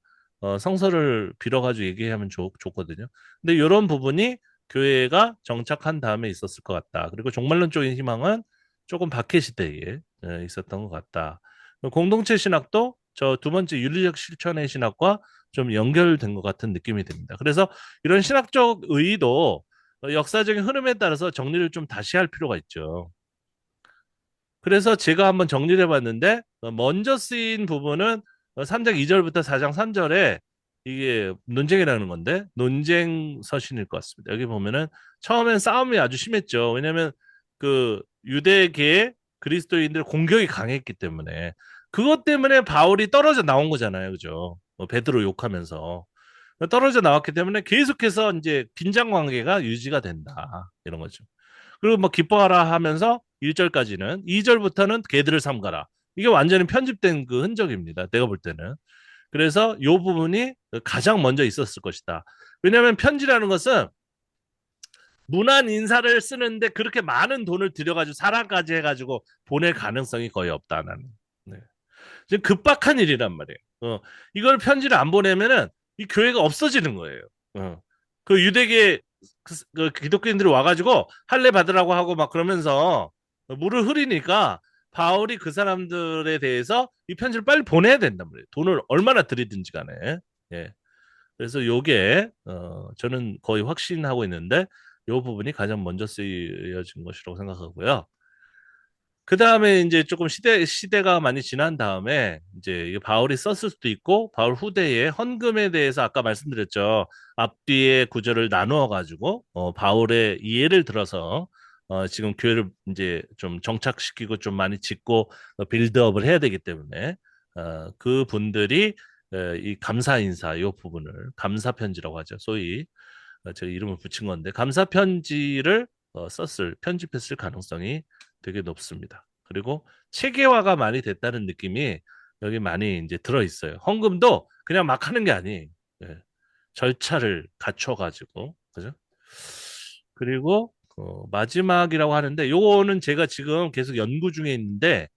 성서를 빌어가지고 얘기하면 좋거든요. 근데 이런 부분이 교회가 정착한 다음에 있었을 것 같다. 그리고 종말론적인 희망은 조금 박해 시대에 있었던 것 같다. 공동체 신학도 저 두 번째 윤리적 실천의 신학과 좀 연결된 것 같은 느낌이 듭니다. 그래서 이런 신학적 의의도 역사적인 흐름에 따라서 정리를 좀 다시 할 필요가 있죠. 그래서 제가 한번 정리를 해봤는데 먼저 쓰인 부분은 3장 2절부터 4장 3절에 이게 논쟁이라는 건데 논쟁 서신일 것 같습니다. 여기 보면은 처음엔 싸움이 아주 심했죠. 왜냐하면 그 유대계 그리스도인들 공격이 강했기 때문에 그것 때문에 바울이 떨어져 나온 거잖아요. 그죠? 베드로 욕하면서. 떨어져 나왔기 때문에 계속해서 이제 긴장 관계가 유지가 된다. 이런 거죠. 그리고 뭐 기뻐하라 하면서 1절까지는 2절부터는 개들을 삼가라. 이게 완전히 편집된 그 흔적입니다. 내가 볼 때는. 그래서 이 부분이 가장 먼저 있었을 것이다. 왜냐하면 편지라는 것은 문안 인사를 쓰는데 그렇게 많은 돈을 들여가지고 사람까지 해가지고 보낼 가능성이 거의 없다는. 네. 지금 급박한 일이란 말이에요. 이걸 편지를 안 보내면은 이 교회가 없어지는 거예요. 그 유대계 그 기독교인들이 와가지고 할례 받으라고 하고 막 그러면서 물을 흐리니까 바울이 그 사람들에 대해서 이 편지를 빨리 보내야 된단 말이에요. 돈을 얼마나 들이든지 간에. 예. 그래서 요게 저는 거의 확신하고 있는데 요 부분이 가장 먼저 쓰여진 것이라고 생각하고요. 그 다음에 이제 조금 시대가 많이 지난 다음에 이제 이게 바울이 썼을 수도 있고 바울 후대에 헌금에 대해서 아까 말씀드렸죠. 앞뒤에 구절을 나누어 가지고 바울의 이해를 들어서 지금 교회를 이제 좀 정착시키고 좀 많이 짓고 빌드업을 해야 되기 때문에 그 분들이 이 감사 인사 이 부분을 감사 편지라고 하죠. 소위 제가 이름을 붙인 건데 감사 편지를 편집했을 가능성이 되게 높습니다. 그리고 체계화가 많이 됐다는 느낌이 여기 많이 이제 들어 있어요. 헌금도 그냥 막 하는 게 아니에요. 예. 절차를 갖춰가지고 그죠? 그리고 마지막이라고 하는데 요거는 제가 지금 계속 연구 중에 있는데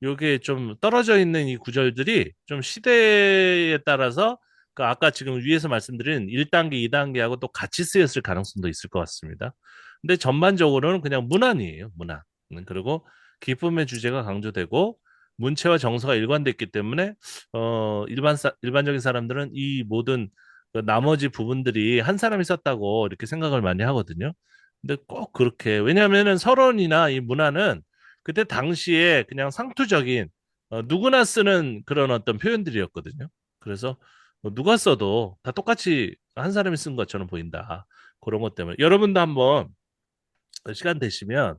요게 좀 떨어져 있는 이 구절들이 좀 시대에 따라서 그 아까 지금 위에서 말씀드린 1단계, 2단계하고 또 같이 쓰였을 가능성도 있을 것 같습니다. 근데 전반적으로는 그냥 문안이에요, 문안. 그리고 기쁨의 주제가 강조되고 문체와 정서가 일관됐기 때문에 일반적인 사람들은 이 모든 그 나머지 부분들이 한 사람이 썼다고 이렇게 생각을 많이 하거든요. 근데 꼭 그렇게 왜냐하면은 서론이나 이 문안은 그때 당시에 그냥 상투적인 누구나 쓰는 그런 어떤 표현들이었거든요. 그래서 누가 써도 다 똑같이 한 사람이 쓴 것처럼 보인다. 그런 것 때문에 여러분도 한번 시간 되시면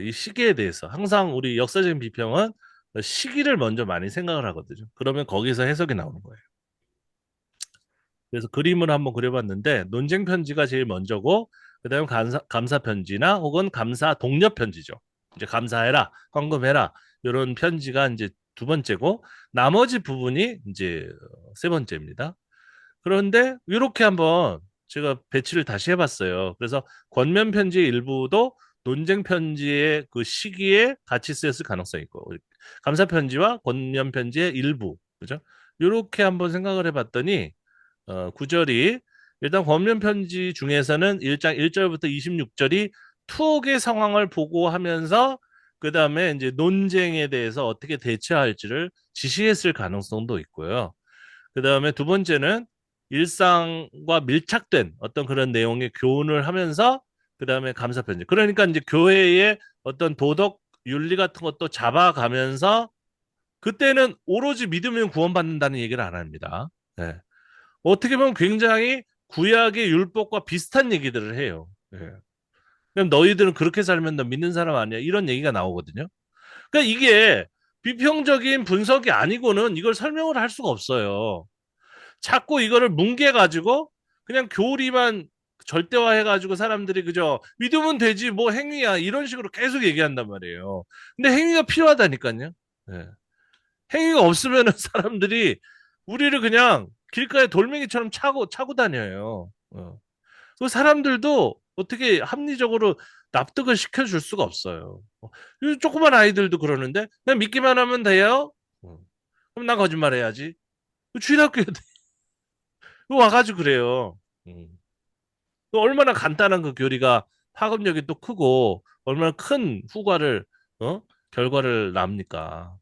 이 시기에 대해서 항상 우리 역사적인 비평은 시기를 먼저 많이 생각을 하거든요. 그러면 거기서 해석이 나오는 거예요. 그래서 그림을 한번 그려봤는데 논쟁 편지가 제일 먼저고 그다음에 감사 편지나 혹은 감사 독려 편지죠. 이제 감사해라, 헌금해라 이런 편지가 이제 두 번째고 나머지 부분이 이제 세 번째입니다. 그런데 이렇게 한번 제가 배치를 다시 해봤어요. 그래서 권면 편지 일부도 논쟁 편지의 그 시기에 같이 쓰였을 가능성이 있고 감사 편지와 권면 편지의 일부 그죠? 이렇게 한번 생각을 해봤더니 구절이 일단 권면 편지 중에서는 1장 1절부터 26절이 투옥의 상황을 보고하면서 그 다음에 이제 논쟁에 대해서 어떻게 대처할지를 지시했을 가능성도 있고요. 그 다음에 두 번째는 일상과 밀착된 어떤 그런 내용의 교훈을 하면서 그 다음에 감사 편지. 그러니까 이제 교회의 어떤 도덕 윤리 같은 것도 잡아가면서 그때는 오로지 믿으면 구원받는다는 얘기를 안 합니다. 예. 어떻게 보면 굉장히 구약의 율법과 비슷한 얘기들을 해요. 예. 그럼 너희들은 그렇게 살면 너 믿는 사람 아니야? 이런 얘기가 나오거든요. 그러니까 이게 비평적인 분석이 아니고는 이걸 설명을 할 수가 없어요. 자꾸 이거를 뭉개가지고 그냥 교리만 절대화해가지고 사람들이 그저 믿으면 되지 뭐 행위야 이런 식으로 계속 얘기한단 말이에요. 근데 행위가 필요하다니까요. 예. 행위가 없으면 사람들이 우리를 그냥 길가에 돌멩이처럼 차고 다녀요. 그 사람들도 어떻게 합리적으로 납득을 시켜줄 수가 없어요. 이 조그만 아이들도 그러는데 그냥 믿기만 하면 돼요? 그럼 난 거짓말 해야지. 주일학교에 와가지고 그래요. 음. 얼마나 간단한 그 교리가 파급력이 또 크고 얼마나 큰 후과를 결과를 납니까?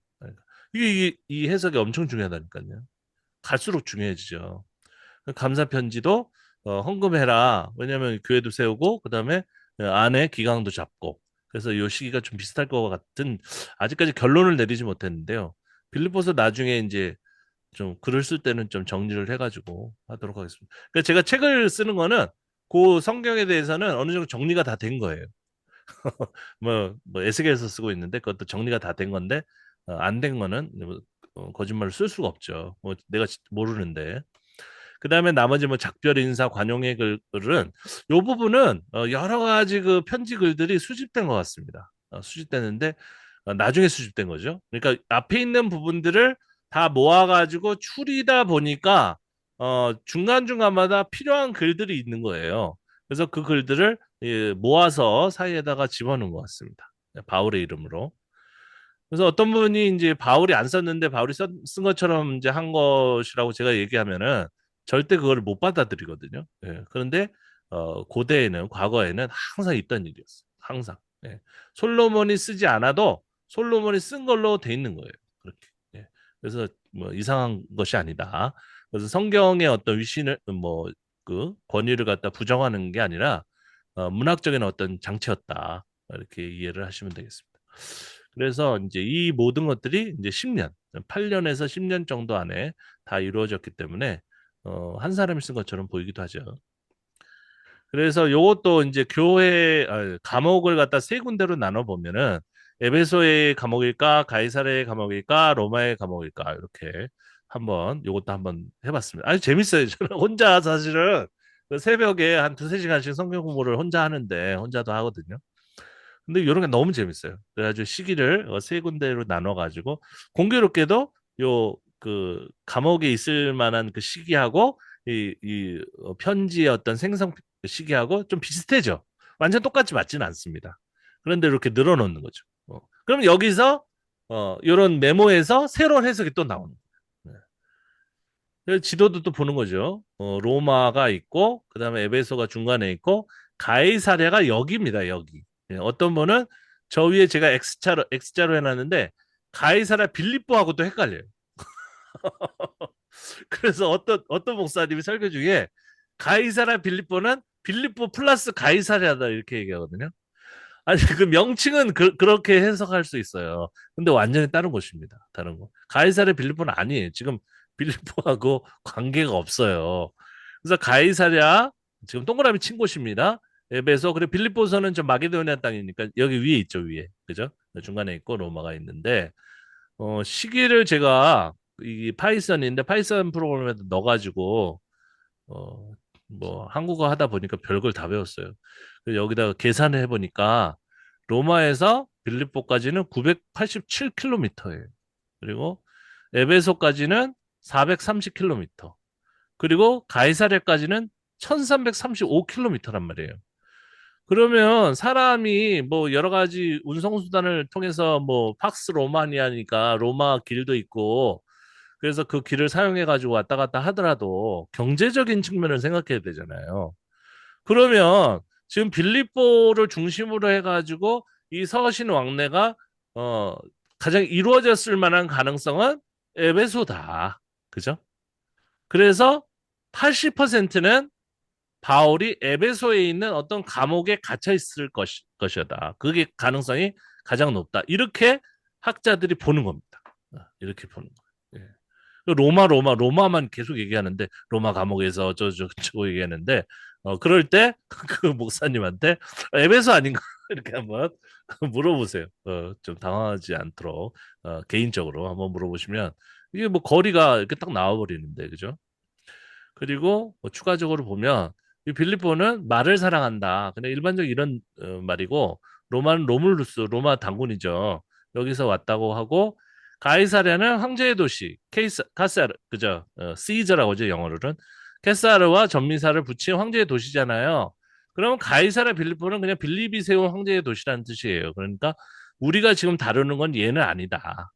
그러니까 이 해석이 엄청 중요하다니까요. 갈수록 중요해지죠. 감사 편지도 헌금해라. 왜냐하면 교회도 세우고 그다음에 안에 기강도 잡고 그래서 이 시기가 좀 비슷할 것 같은 아직까지 결론을 내리지 못했는데요. 빌립보서 나중에 이제 좀 글을 쓸 때는 좀 정리를 해가지고 하도록 하겠습니다. 그러니까 제가 책을 쓰는 거는 그 성경에 대해서는 어느 정도 정리가 다 된 거예요. 뭐 에세겔서 쓰고 있는데 그것도 정리가 다 된 건데 안 된 거는 거짓말을 쓸 수가 없죠. 뭐 내가 모르는데. 그다음에 나머지 뭐 작별 인사 관용의 글은 요 부분은 여러 가지 그 편지 글들이 수집된 것 같습니다. 수집됐는데 나중에 수집된 거죠. 그러니까 앞에 있는 부분들을 다 모아가지고 추리다 보니까 중간중간마다 필요한 글들이 있는 거예요. 그래서 그 글들을 예, 모아서 사이에다가 집어넣은 것 같습니다. 바울의 이름으로. 그래서 어떤 분이 이제 바울이 안 썼는데 바울이 쓴 것처럼 이제 한 것이라고 제가 얘기하면은 절대 그걸 못 받아들이거든요. 예. 그런데 고대에는 과거에는 항상 있던 일이었어요. 항상. 예. 솔로몬이 쓰지 않아도 솔로몬이 쓴 걸로 돼 있는 거예요. 그렇게. 예. 그래서 뭐 이상한 것이 아니다. 그래서 성경의 어떤 위신을 뭐 그 권위를 갖다 부정하는 게 아니라 문학적인 어떤 장치였다. 이렇게 이해를 하시면 되겠습니다. 그래서 이제 이 모든 것들이 이제 10년, 8년에서 10년 정도 안에 다 이루어졌기 때문에 한 사람이 쓴 것처럼 보이기도 하죠. 그래서 요것도 이제 감옥을 갖다 세 군데로 나눠 보면은 에베소의 감옥일까, 가이사랴의 감옥일까, 로마의 감옥일까 이렇게 한번 요것도 한번 해봤습니다. 아주 재밌어요. 저는 혼자 사실은 그 새벽에 한 두세 시간씩 성경 공부를 혼자 하는데 혼자도 하거든요. 근데 이런 게 너무 재밌어요. 그래가지고 시기를 세 군데로 나눠가지고 공교롭게도 요 그 감옥에 있을 만한 그 시기하고 이 편지의 어떤 생성 시기하고 좀 비슷해져. 완전 똑같이 맞지는 않습니다. 그런데 이렇게 늘어놓는 거죠. 그럼 여기서 이런 메모에서 새로운 해석이 또 나오는 거예요. 네. 그래서 지도도 또 보는 거죠. 로마가 있고 그다음에 에베소가 중간에 있고 가이사랴가 여기입니다. 여기. 예, 어떤 분은 저 위에 제가 X자로 해놨는데 가이사랴 빌립보하고도 헷갈려요. 그래서 어떤 목사님이 설교 중에 가이사랴 빌립보는 빌립보 플러스 가이사랴다 이렇게 얘기하거든요. 아니 그 명칭은 그렇게 해석할 수 있어요. 근데 완전히 다른 곳입니다. 다른 곳. 가이사랴 빌립보는 아니에요. 지금 빌립보하고 관계가 없어요. 그래서 가이사랴 지금 동그라미 친 곳입니다. 에베소 그리고 빌립보서는 좀 마게도니아 땅이니까 여기 위에 있죠 위에 그죠? 중간에 있고 로마가 있는데 시기를 제가 이 파이썬인데 파이썬 프로그램에 넣어가지고 어, 뭐 한국어 하다 보니까 별걸 다 배웠어요. 그래서 여기다가 계산을 해보니까 로마에서 빌립보까지는 987km예요. 그리고 에베소까지는 430km. 그리고 가이사랴까지는 1335km란 말이에요. 그러면 사람이 뭐 여러 가지 운송수단을 통해서 뭐 팍스 로마니아니까 로마 길도 있고 그래서 그 길을 사용해 가지고 왔다 갔다 하더라도 경제적인 측면을 생각해야 되잖아요. 그러면 지금 빌립보를 중심으로 해가지고 이 서신 왕래가 어 가장 이루어졌을 만한 가능성은 에베소다. 그죠? 그래서 80%는 바울이 에베소에 있는 어떤 감옥에 갇혀 있을 것이다. 그게 가능성이 가장 높다. 이렇게 학자들이 보는 겁니다. 이렇게 보는 거예요. 예. 로마만 계속 얘기하는데 로마 감옥에서 저거 얘기하는데 그럴 때 그 목사님한테 에베소 아닌가 이렇게 한번 물어보세요. 좀 당황하지 않도록 개인적으로 한번 물어보시면 이게 뭐 거리가 이렇게 딱 나와버리는데 그죠? 그리고 뭐 추가적으로 보면 이 빌립보는 말을 사랑한다. 그냥 일반적인 이런 말이고 로마는 로물루스 로마 당군이죠. 여기서 왔다고 하고 가이사랴는 황제의 도시 카사르 그죠? 시저라고 하죠 영어로는 케사르와 전미사를 붙인 황제의 도시잖아요. 그러면 가이사랴 빌립보는 그냥 빌립이 세운 황제의 도시라는 뜻이에요. 그러니까 우리가 지금 다루는 건 얘는 아니다.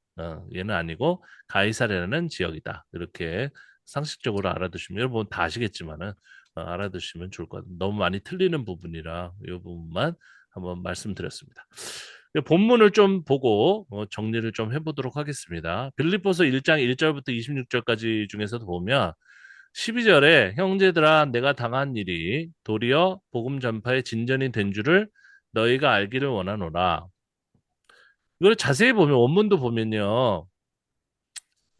얘는 아니고 가이사랴는 지역이다. 이렇게 상식적으로 알아두시면 여러분 다 아시겠지만은 알아두시면 좋을 것 같아요. 너무 많이 틀리는 부분이라 이 부분만 한번 말씀드렸습니다. 본문을 좀 보고 정리를 좀 해보도록 하겠습니다. 빌립보서 1장 1절부터 26절까지 중에서도 보면 12절에 형제들아 내가 당한 일이 도리어 복음 전파의 진전이 된 줄을 너희가 알기를 원하노라. 이걸 자세히 보면 원문도 보면요.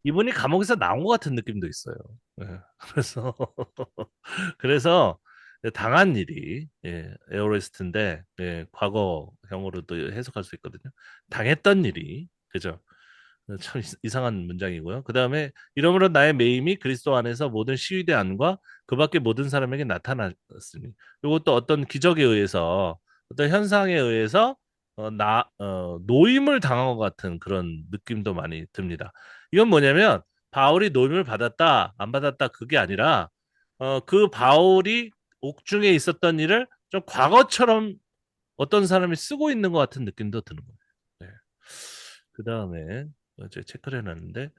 이분이 감옥에서 나온 것 같은 느낌도 있어요. 예, 그래서 그래서 당한 일이 에어레스트인데 과거형으로도 해석할 수 있거든요. 당했던 일이 그죠? 참 이상한 문장이고요. 그 다음에 이러므로 나의 매임이 그리스도 안에서 모든 시위대 안과 그 밖에 모든 사람에게 나타났으니 이것도 어떤 기적에 의해서 어떤 현상에 의해서 노임을 당한 것 같은 그런 느낌도 많이 듭니다. 이건 뭐냐면 바울이 노임을 받았다 안 받았다 그게 아니라 그 바울이 옥중에 있었던 일을 좀 과거처럼 어떤 사람이 쓰고 있는 것 같은 느낌도 드는 거예요. 네. 그 다음에 이제 체크를 해놨는데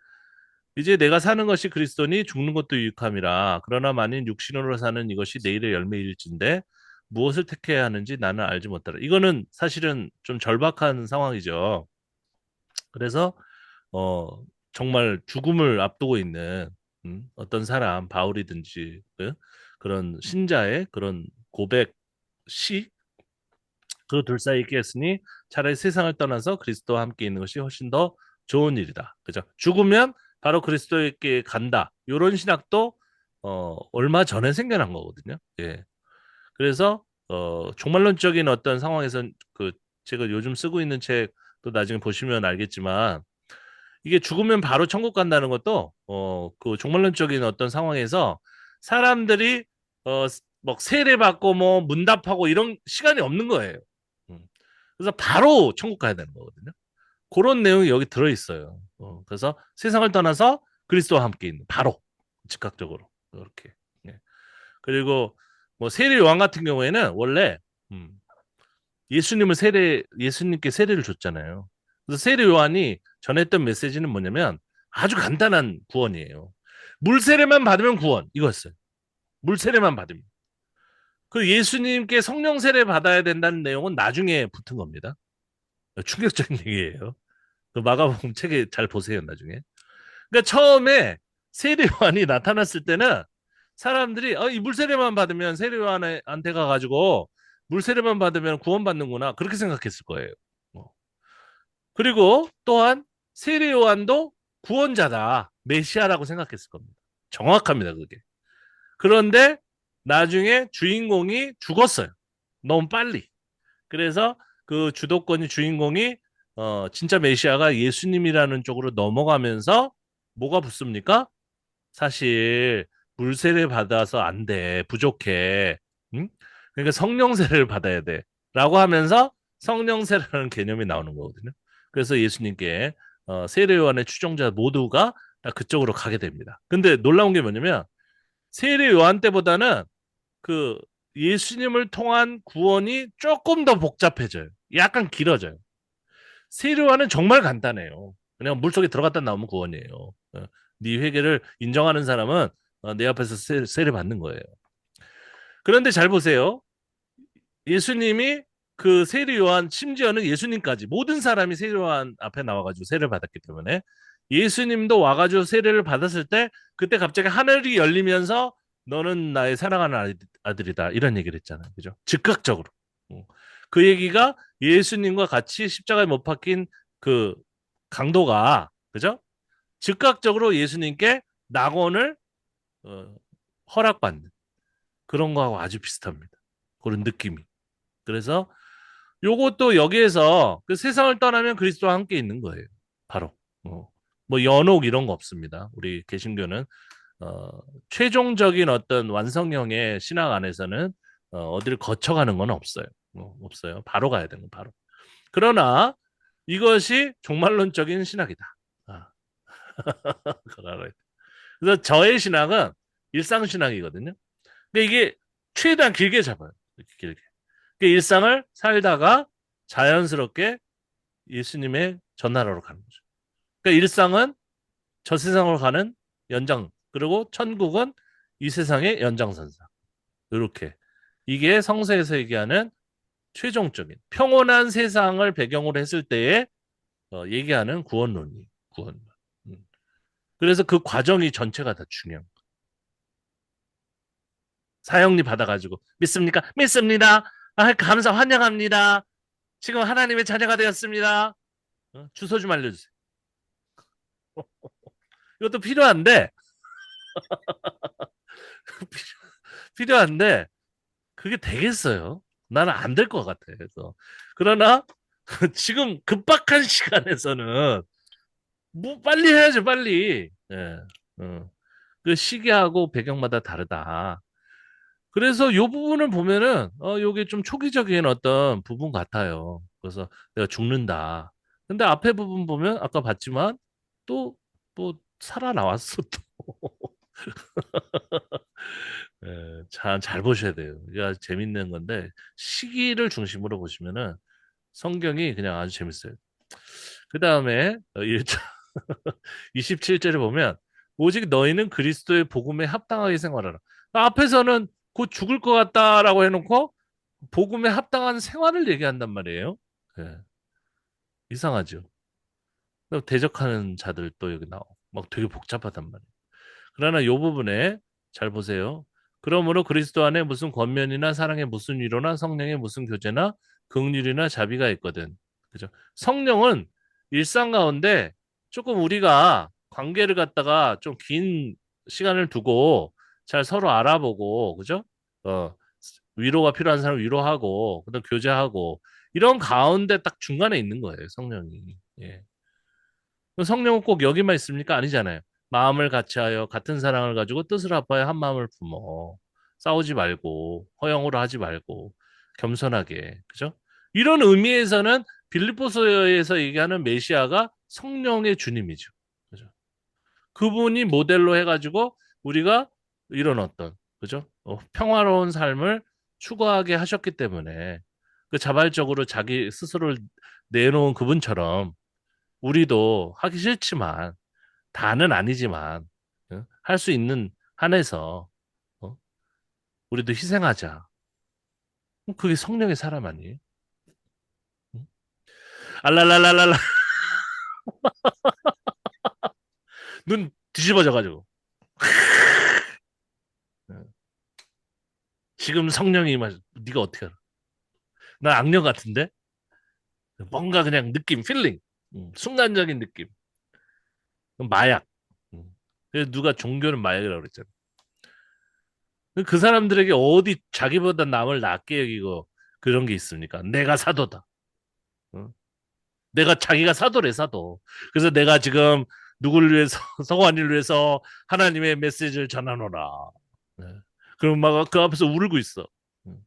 이제 내가 사는 것이 그리스도니 죽는 것도 유익함이라 그러나 만일 육신으로 사는 이것이 내일의 열매일진데 무엇을 택해야 하는지 나는 알지 못하라. 이거는 사실은 좀 절박한 상황이죠. 그래서 어 정말 죽음을 앞두고 있는 어떤 사람 바울이든지 그런 신자의 그런 고백 시 그 둘 사이에 있겠으니 차라리 세상을 떠나서 그리스도와 함께 있는 것이 훨씬 더 좋은 일이다. 그죠? 죽으면 바로 그리스도에게 간다. 이런 신학도 얼마 전에 생겨난 거거든요. 예. 그래서 종말론적인 어떤 상황에서 그 제가 요즘 쓰고 있는 책도 나중에 보시면 알겠지만 이게 죽으면 바로 천국 간다는 것도 그 종말론적인 어떤 상황에서 사람들이 어, 막 세례받고 뭐 문답하고 이런 시간이 없는 거예요. 음. 그래서 바로 천국 가야 되는 거거든요. 그런 내용이 여기 들어 있어요. 그래서 세상을 떠나서 그리스도와 함께 있는 바로 즉각적으로 이렇게. 예. 그리고 뭐 세례 요한 같은 경우에는 원래 음, 예수님께 세례를 줬잖아요. 그래서 세례 요한이 전했던 메시지는 뭐냐면 아주 간단한 구원이에요. 물 세례만 받으면 구원 이거였어요. 물 세례만 받으면. 그 예수님께 성령 세례 받아야 된다는 내용은 나중에 붙은 겁니다. 충격적인 얘기예요. 그 마가복음 책에 잘 보세요 나중에. 그러니까 처음에 세례 요한이 나타났을 때는 사람들이 이 물세례만 받으면 세례 요한한테 가가지고 물세례만 받으면 구원받는구나 그렇게 생각했을 거예요. 어. 그리고 또한 세례 요한도 구원자다 메시아라고 생각했을 겁니다. 정확합니다 그게. 그런데 나중에 주인공이 죽었어요. 너무 빨리. 그래서 그 주도권이 주인공이 진짜 메시아가 예수님이라는 쪽으로 넘어가면서 뭐가 붙습니까? 사실 물세례 받아서 안 돼. 부족해. 응? 그러니까 성령세례를 받아야 돼. 라고 하면서 성령세례라는 개념이 나오는 거거든요. 그래서 예수님께 세례요한의 추종자 모두가 다 그쪽으로 가게 됩니다. 근데 놀라운 게 뭐냐면 세례요한 때보다는 그 예수님을 통한 구원이 조금 더 복잡해져요. 약간 길어져요. 세례요한은 정말 간단해요. 그냥 물속에 들어갔다 나오면 구원이에요. 네 회개를 인정하는 사람은 내 앞에서 세례 받는 거예요. 그런데 잘 보세요. 예수님이 그 세례 요한 심지어는 예수님까지 모든 사람이 세례 요한 앞에 나와가지고 세례를 받았기 때문에 예수님도 와가지고 세례를 받았을 때 그때 갑자기 하늘이 열리면서 너는 나의 사랑하는 아들이다 이런 얘기를 했잖아요. 그죠? 즉각적으로. 그 얘기가 예수님과 같이 십자가에 못 박힌 그 강도가 그죠? 즉각적으로 예수님께 낙원을 어, 허락받는 그런 거하고 아주 비슷합니다. 그런 느낌이. 그래서 요것도 여기에서 그 세상을 떠나면 그리스도와 함께 있는 거예요. 바로. 뭐 연옥 이런 거 없습니다. 우리 개신교는 어, 최종적인 어떤 완성형의 신앙 안에서는 어디를 거쳐가는 건 없어요. 없어요. 바로 가야 되는 거 바로. 그러나 이것이 종말론적인 신학이다. 아, 그걸 알아야 돼. 그래서 저의 신학은 일상신학이거든요. 근데 이게 최대한 길게 잡아요. 이렇게 길게. 그 일상을 살다가 자연스럽게 예수님의 전나라로 가는 거죠. 그러니까 일상은 저 세상으로 가는 연장, 그리고 천국은 이 세상의 연장선상. 이렇게. 이게 성서에서 얘기하는 최종적인 평온한 세상을 배경으로 했을 때에 얘기하는 구원론이 구원론. 음. 그래서 그 과정이 전체가 다 중요한 거예요. 사형리 받아가지고 믿습니까? 믿습니다. 아, 감사 환영합니다. 지금 하나님의 자녀가 되었습니다. 주소 좀 알려주세요. 이것도 필요한데 필요한데 그게 되겠어요? 나는 안 될 것 같아. 그래서 그러나 지금 급박한 시간에서는 뭐 빨리 해야죠, 빨리. 예. 어. 그 시기하고 배경마다 다르다. 그래서 요 부분을 보면은 요게 좀 초기적인 어떤 부분 같아요. 그래서 내가 죽는다. 근데 앞에 부분 보면 아까 봤지만 또 뭐 살아나왔어 또. 예, 잘 보셔야 돼요. 이게 아주 재밌는 건데 시기를 중심으로 보시면은 성경이 그냥 아주 재밌어요. 그 다음에 1장 27절에 보면 오직 너희는 그리스도의 복음에 합당하게 생활하라. 앞에서는 곧 죽을 것 같다라고 해놓고 복음에 합당한 생활을 얘기한단 말이에요. 예, 이상하죠. 대적하는 자들 또 여기 나오고 막 되게 복잡하단 말이에요. 그러나 이 부분에 잘 보세요. 그러므로 그리스도 안에 무슨 권면이나 사랑의 무슨 위로나 성령의 무슨 교제나 긍휼이나 자비가 있거든. 그죠? 성령은 일상 가운데 조금 우리가 관계를 갖다가 좀 긴 시간을 두고 잘 서로 알아보고, 그죠? 어, 위로가 필요한 사람 위로하고, 그다음 교제하고, 이런 가운데 딱 중간에 있는 거예요, 성령이. 예. 성령은 꼭 여기만 있습니까? 아니잖아요. 마음을 같이하여 같은 사랑을 가지고 뜻을 합하여 한 마음을 품어. 싸우지 말고 허영으로 하지 말고 겸손하게. 그죠? 이런 의미에서는 빌립보서에서 얘기하는 메시아가 성령의 주님이죠. 그죠? 그분이 모델로 해가지고 우리가 이런 어떤 그죠? 평화로운 삶을 추구하게 하셨기 때문에 그 자발적으로 자기 스스로를 내놓은 그분처럼 우리도 하기 싫지만 다는 아니지만 할 수 있는 한에서 어? 우리도 희생하자. 그게 성령의 사람 아니에요? 응? 알랄랄랄랄라 눈 뒤집어져가지고 지금 성령이 네가 어떻게 알아? 난 악령 같은데 뭔가 그냥 느낌, 필링, 순간적인 느낌, 마약. 그래서 누가 종교는 마약이라고 그랬잖아. 그 사람들에게 어디 자기보다 남을 낫게 여기고 그런 게 있습니까? 내가 사도다. 어? 내가 자기가 사도래 사도. 그래서 내가 지금 누구를 위해서 성환이를 위해서 하나님의 메시지를 전하노라. 네. 그럼 막 그 앞에서 울고 있어. 음.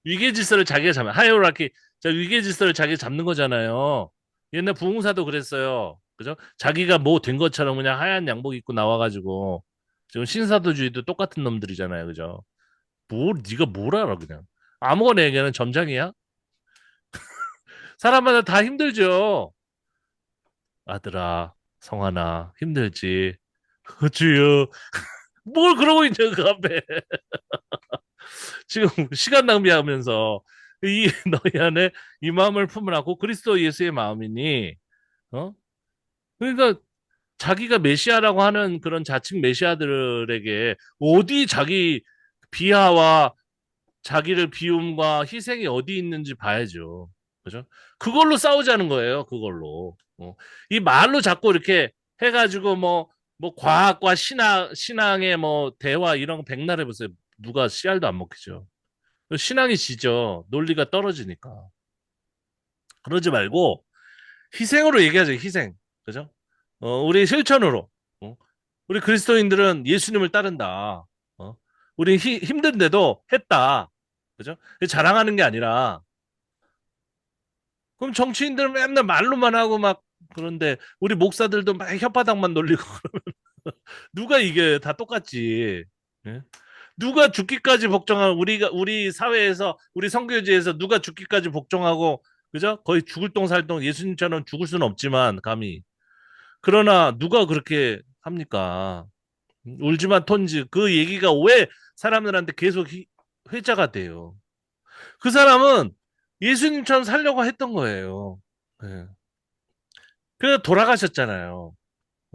위계 질서를 자기가 잡는 하이어라키 자 위계 질서를 자기가 잡는 거잖아요. 옛날 부흥사도 그랬어요. 그죠? 자기가 뭐 된 것처럼 그냥 하얀 양복 입고 나와가지고 지금 신사도주의도 똑같은 놈들이잖아요. 그죠? 네가 뭘 알아 그냥 아무거나 얘기하는 점장이야? 사람마다 다 힘들죠. 아들아, 성환아, 힘들지. 주여, 뭘 그러고 있냐, 그 앞에. 지금 시간 낭비하면서 이 너희 안에 이 마음을 품으라고 그리스도 예수의 마음이니, 어? 그러니까 자기가 메시아라고 하는 그런 자칭 메시아들에게 어디 자기 비하와 자기를 비움과 희생이 어디 있는지 봐야죠. 그죠? 그걸로 싸우자는 거예요. 그걸로. 이 말로 자꾸 이렇게 해가지고 뭐 과학과 신앙의 뭐 대화 이런 거 백날 해보세요. 누가 씨알도 안 먹히죠. 신앙이 지죠. 논리가 떨어지니까. 그러지 말고 희생으로 얘기하죠. 희생. 그죠? 우리 실천으로. 어? 우리 그리스도인들은 예수님을 따른다. 어? 우리 힘든데도 했다. 그죠? 자랑하는 게 아니라 그럼 정치인들은 맨날 말로만 하고 막 그런데 우리 목사들도 막 혓바닥만 놀리고 누가 이게 다 똑같지. 예? 누가 죽기까지 복종하고 우리 사회에서 우리 선교지에서 누가 죽기까지 복종하고 그죠? 거의 죽을 똥 살 똥 예수님처럼 죽을 수는 없지만 감히 그러나 누가 그렇게 합니까? 울지만 톤지 그 얘기가 왜 사람들한테 계속 회자가 돼요. 그 사람은 예수님처럼 살려고 했던 거예요. 예. 그래서 돌아가셨잖아요.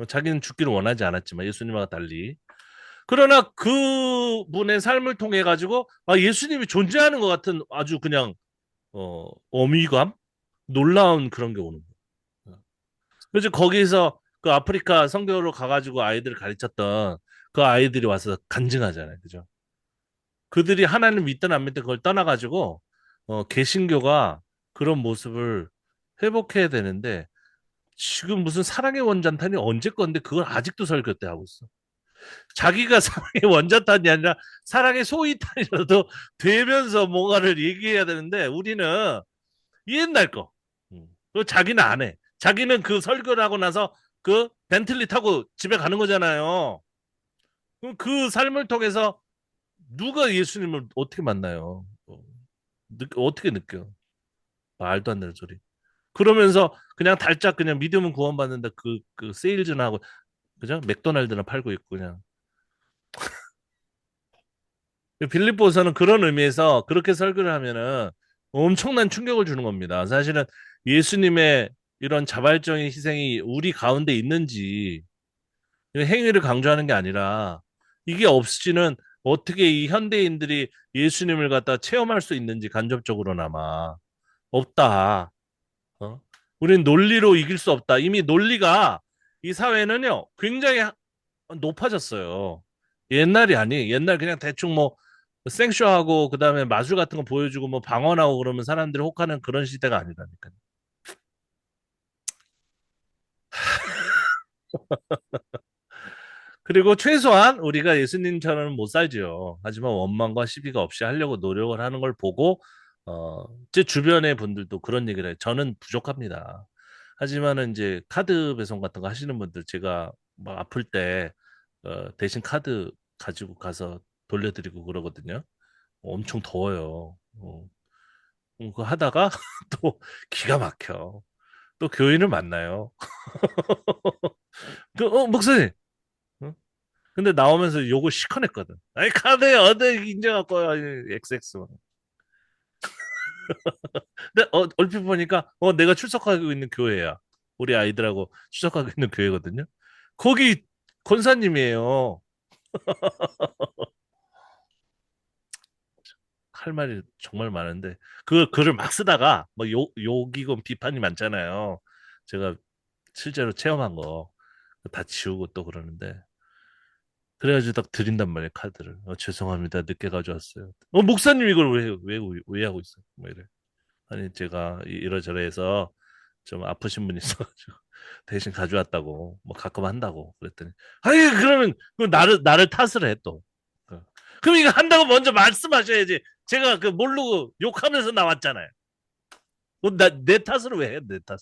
자기는 죽기를 원하지 않았지만 예수님과 달리. 그러나 그 분의 삶을 통해 가지고 예수님이 존재하는 것 같은 아주 그냥 어미감, 놀라운 그런 게 오는 거예요. 그래서 거기서 그 아프리카 선교로 가가지고 아이들을 가르쳤던 그 아이들이 와서 간증하잖아요, 그죠? 그들이 하나님 믿든 안 믿든 그걸 떠나가지고 개신교가 그런 모습을 회복해야 되는데 지금 무슨 사랑의 원잔탄이 언제 건데 그걸 아직도 설교 때 하고 있어. 자기가 사랑의 원자탄이 아니라 사랑의 소위탄이라도 되면서 뭔가를 얘기해야 되는데 우리는 옛날 거. 그 자기는 안 해. 자기는 그 설교를 하고 나서 그 벤틀리 타고 집에 가는 거잖아요. 그럼 그 삶을 통해서 누가 예수님을 어떻게 만나요? 어떻게 느껴? 말도 안 되는 소리. 그러면서 그냥 달짝 그냥 믿음은 구원받는다 그 세일즈나 하고 그죠? 맥도날드나 팔고 있고 그냥 빌립보서는 그런 의미에서 그렇게 설교를 하면은 엄청난 충격을 주는 겁니다. 사실은 예수님의 이런 자발적인 희생이 우리 가운데 있는지 행위를 강조하는 게 아니라 이게 없이는 어떻게 이 현대인들이 예수님을 갖다 체험할 수 있는지 간접적으로나마 없다. 어? 우린 논리로 이길 수 없다. 이미 논리가 이 사회는요 굉장히 높아졌어요. 옛날이 아니. 옛날 그냥 대충 뭐 생쇼하고 그다음에 마술 같은 거 보여주고 뭐 방언하고 그러면 사람들이 혹하는 그런 시대가 아니라니까요. 그리고 최소한 우리가 예수님처럼 못 살죠. 하지만 원망과 시비가 없이 하려고 노력을 하는 걸 보고 제 주변의 분들도 그런 얘기를 해요. 저는 부족합니다. 하지만은 이제 카드 배송 같은 거 하시는 분들 제가 막 아플 때 대신 카드 가지고 가서 돌려드리고 그러거든요. 엄청 더워요. 그거 하다가 또 기가 막혀. 또 교인을 만나요. 목사님. 어? 근데 나오면서 욕을 시커냈거든. 아니, 카드에 어디 인정할 거야. XX. 근데 얼핏 보니까 내가 출석하고 있는 교회야. 우리 아이들하고 출석하고 있는 교회거든요. 거기 권사님이에요. 할 말이 정말 많은데 그 글을 막 쓰다가 뭐 욕이건 비판이 많잖아요. 제가 실제로 체험한 거 다 지우고 또 그러는데 그래가지고 딱 드린단 말이에요 카드를. 죄송합니다 늦게 가져왔어요. 목사님 이걸 왜 하고 있어요? 뭐 이래. 아니 제가 이러저러 해서 좀 아프신 분이 있어가지고 대신 가져왔다고 뭐 가끔 한다고 그랬더니 아니 그러면 그 나를 탓을 해 또. 그럼 이거 한다고 먼저 말씀하셔야지. 제가 그 모르고 욕하면서 나왔잖아요. 내 탓을 왜 해? 내 탓을.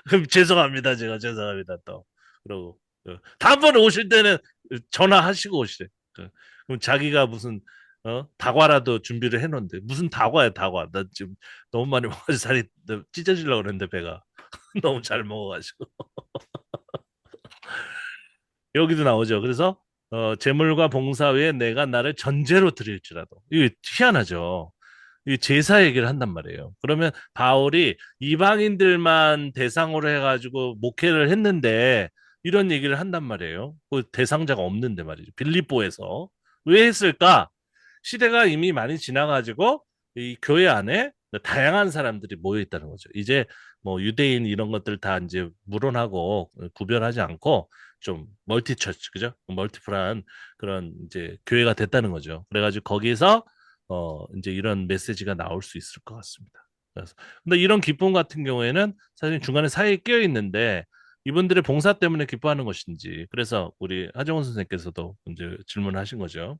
그럼 죄송합니다. 제가 죄송합니다. 또 그러고 다음번에 오실 때는 전화하시고 오시래. 그럼 자기가 무슨 다과라도 준비를 해놓은데 무슨 다과야 다과. 나 지금 너무 많이 먹어서 살이 찢어지려고 그랬는데 배가 너무 잘 먹어가지고 여기도 나오죠. 그래서 재물과 봉사 외에 내가 나를 전제로 드릴지라도 이게 희한하죠. 이 제사 얘기를 한단 말이에요. 그러면 바울이 이방인들만 대상으로 해가지고 목회를 했는데 이런 얘기를 한단 말이에요. 그 대상자가 없는데 말이죠. 빌립보에서 왜 했을까? 시대가 이미 많이 지나가지고 이 교회 안에 다양한 사람들이 모여 있다는 거죠. 이제 뭐 유대인 이런 것들 다 이제 물론하고 구별하지 않고 좀 멀티처치, 그죠? 멀티플한 그런 이제 교회가 됐다는 거죠. 그래가지고 거기서 이제 이런 메시지가 나올 수 있을 것 같습니다. 그래서 근데 이런 기쁨 같은 경우에는 사실 중간에 사이에 끼어 있는데 이분들의 봉사 때문에 기뻐하는 것인지 그래서 우리 하정원 선생님께서도 이제 질문하신 거죠.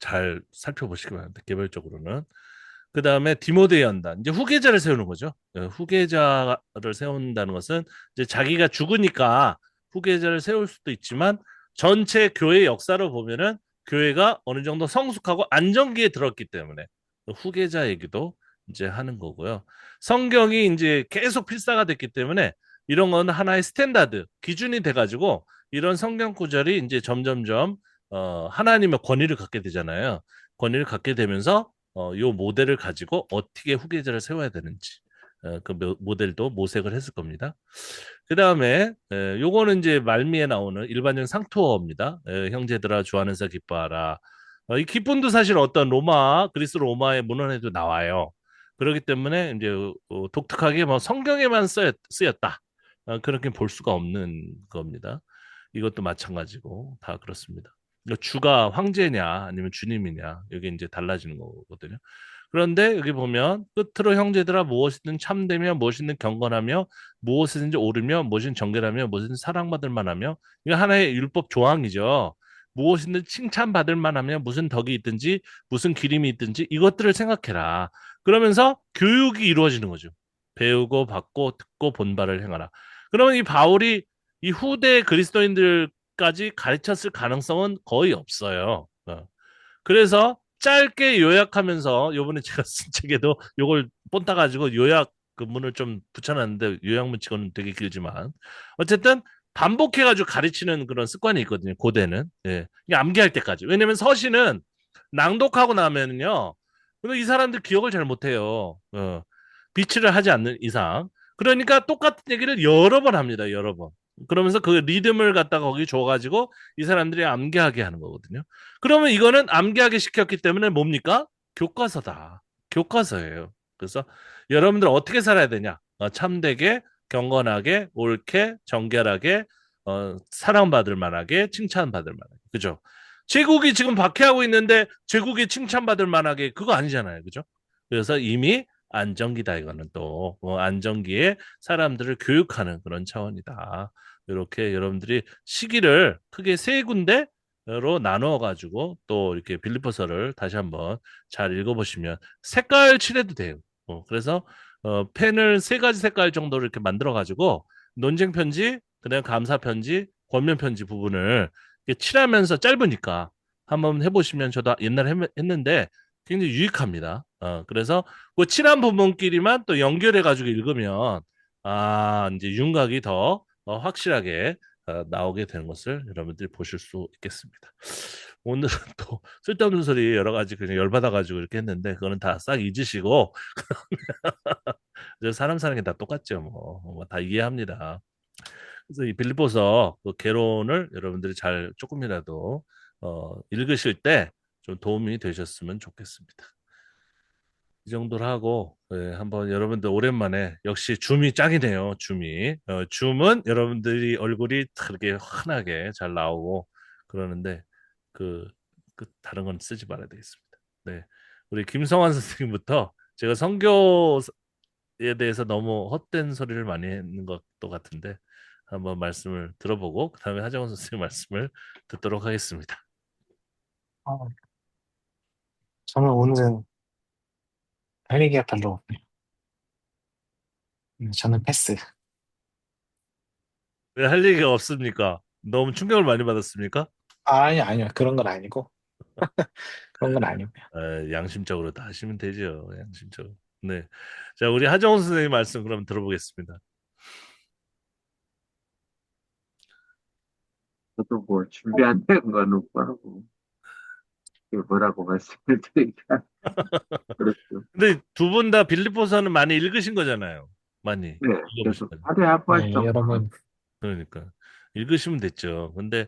잘 살펴보시기 바랍니다. 개별적으로는. 그 다음에 디모데 연단. 이제 후계자를 세우는 거죠. 후계자를 세운다는 것은 이제 자기가 죽으니까 후계자를 세울 수도 있지만 전체 교회 역사로 보면은 교회가 어느 정도 성숙하고 안정기에 들었기 때문에 후계자 얘기도 이제 하는 거고요. 성경이 이제 계속 필사가 됐기 때문에 이런 건 하나의 스탠다드, 기준이 돼가지고 이런 성경 구절이 이제 점점점 하나님의 권위를 갖게 되잖아요. 권위를 갖게 되면서 요 모델을 가지고 어떻게 후계자를 세워야 되는지 그 모델도 모색을 했을 겁니다. 그 다음에 요거는 이제 말미에 나오는 일반적인 상투어입니다. 형제들아 주 안에서 기뻐하라. 이 기쁨도 사실 어떤 그리스 로마의 문헌에도 나와요. 그렇기 때문에 이제 독특하게 뭐 성경에만 쓰였다. 그렇게 볼 수가 없는 겁니다. 이것도 마찬가지고 다 그렇습니다. 그러니까 주가 황제냐 아니면 주님이냐 이게 이제 달라지는 거거든요. 그런데 여기 보면 끝으로 형제들아 무엇이든 참되며 무엇이든 경건하며 무엇이든지 옳으며 무엇이든 정결하며 무엇이든 사랑받을 만하며 이거 하나의 율법 조항이죠. 무엇이든 칭찬받을 만하며 무슨 덕이 있든지 무슨 기림이 있든지 이것들을 생각해라. 그러면서 교육이 이루어지는 거죠. 배우고 받고 듣고 본바를 행하라. 그러면 이 바울이 이 후대 그리스도인들까지 가르쳤을 가능성은 거의 없어요. 그래서 짧게 요약하면서 요번에 제가 쓴 책에도 요걸 본따 가지고 요약 그 문을 좀 붙여놨는데 요약문 치고는 되게 길지만 어쨌든 반복해가지고 가르치는 그런 습관이 있거든요. 고대는 이게 암기할 때까지. 왜냐면 서신은 낭독하고 나면은요, 근데 이 사람들 기억을 잘 못해요. 비치를 하지 않는 이상. 그러니까 똑같은 얘기를 여러 번 합니다. 여러 번. 그러면서 그 리듬을 갖다가 거기 줘가지고 이 사람들이 암기하게 하는 거거든요. 그러면 이거는 암기하게 시켰기 때문에 뭡니까? 교과서다. 교과서예요. 그래서 여러분들 어떻게 살아야 되냐? 참되게, 경건하게, 옳게, 정결하게, 사랑받을 만하게, 칭찬받을 만하게. 그죠? 제국이 지금 박해하고 있는데 제국이 칭찬받을 만하게 그거 아니잖아요. 그죠? 그래서 이미 안정기다 이거는 또 안정기에 사람들을 교육하는 그런 차원이다. 이렇게 여러분들이 시기를 크게 세 군데로 나누어 가지고 또 이렇게 빌립보서를 다시 한번 잘 읽어보시면 색깔 칠해도 돼요. 그래서 펜을 세 가지 색깔 정도로 이렇게 만들어 가지고 논쟁 편지, 그다음 감사 편지, 권면 편지 부분을 이렇게 칠하면서 짧으니까 한번 해보시면 저도 옛날에 했는데 굉장히 유익합니다. 그래서 그 칠한 부분끼리만 또 연결해가지고 읽으면 이제 윤곽이 더 확실하게 나오게 되는 것을 여러분들이 보실 수 있겠습니다. 오늘은 또 쓸데없는 소리 여러 가지 그냥 열받아가지고 이렇게 했는데 그거는 다 싹 잊으시고 사람 사는 게 다 똑같죠. 다 이해합니다. 그래서 이 빌립보서 그 개론을 여러분들이 잘 조금이라도 읽으실 때 좀 도움이 되셨으면 좋겠습니다. 이 정도로 하고 한번 여러분들 오랜만에 역시 줌이 짱이네요. 줌이 줌은 여러분들이 얼굴이 그렇게 환하게 잘 나오고 그러는데 그, 그 다른 건 쓰지 말아야 되겠습니다. 네, 우리 김성환 선생님부터 제가 성교에 대해서 너무 헛된 소리를 많이 했는 것도 같은데 한번 말씀을 들어보고 그다음에 하정원 선생님 말씀을 듣도록 하겠습니다. 어, 저는 오늘은 할 얘기가 별로 없네요. 저는 패스. 왜 할 얘기가 없습니까? 너무 충격을 많이 받았습니까? 아니요. 그런 건 아니고. 그런 건 아니고요. 양심적으로 다 하시면 되죠. 양심적으로. 네. 자, 우리 하정우 선생님 말씀 그럼 들어보겠습니다. 저도 뭐 준비 안 된 건 없고 하고 이게 뭐라고 말씀을 드리니까 그렇죠. 근데 두 분 다 빌립보서는 많이 읽으신 거잖아요. 많이 네, 읽어보신 그래서 거죠. 하루에 한 네, 번쯤 여러분. 그러니까 읽으시면 됐죠. 근데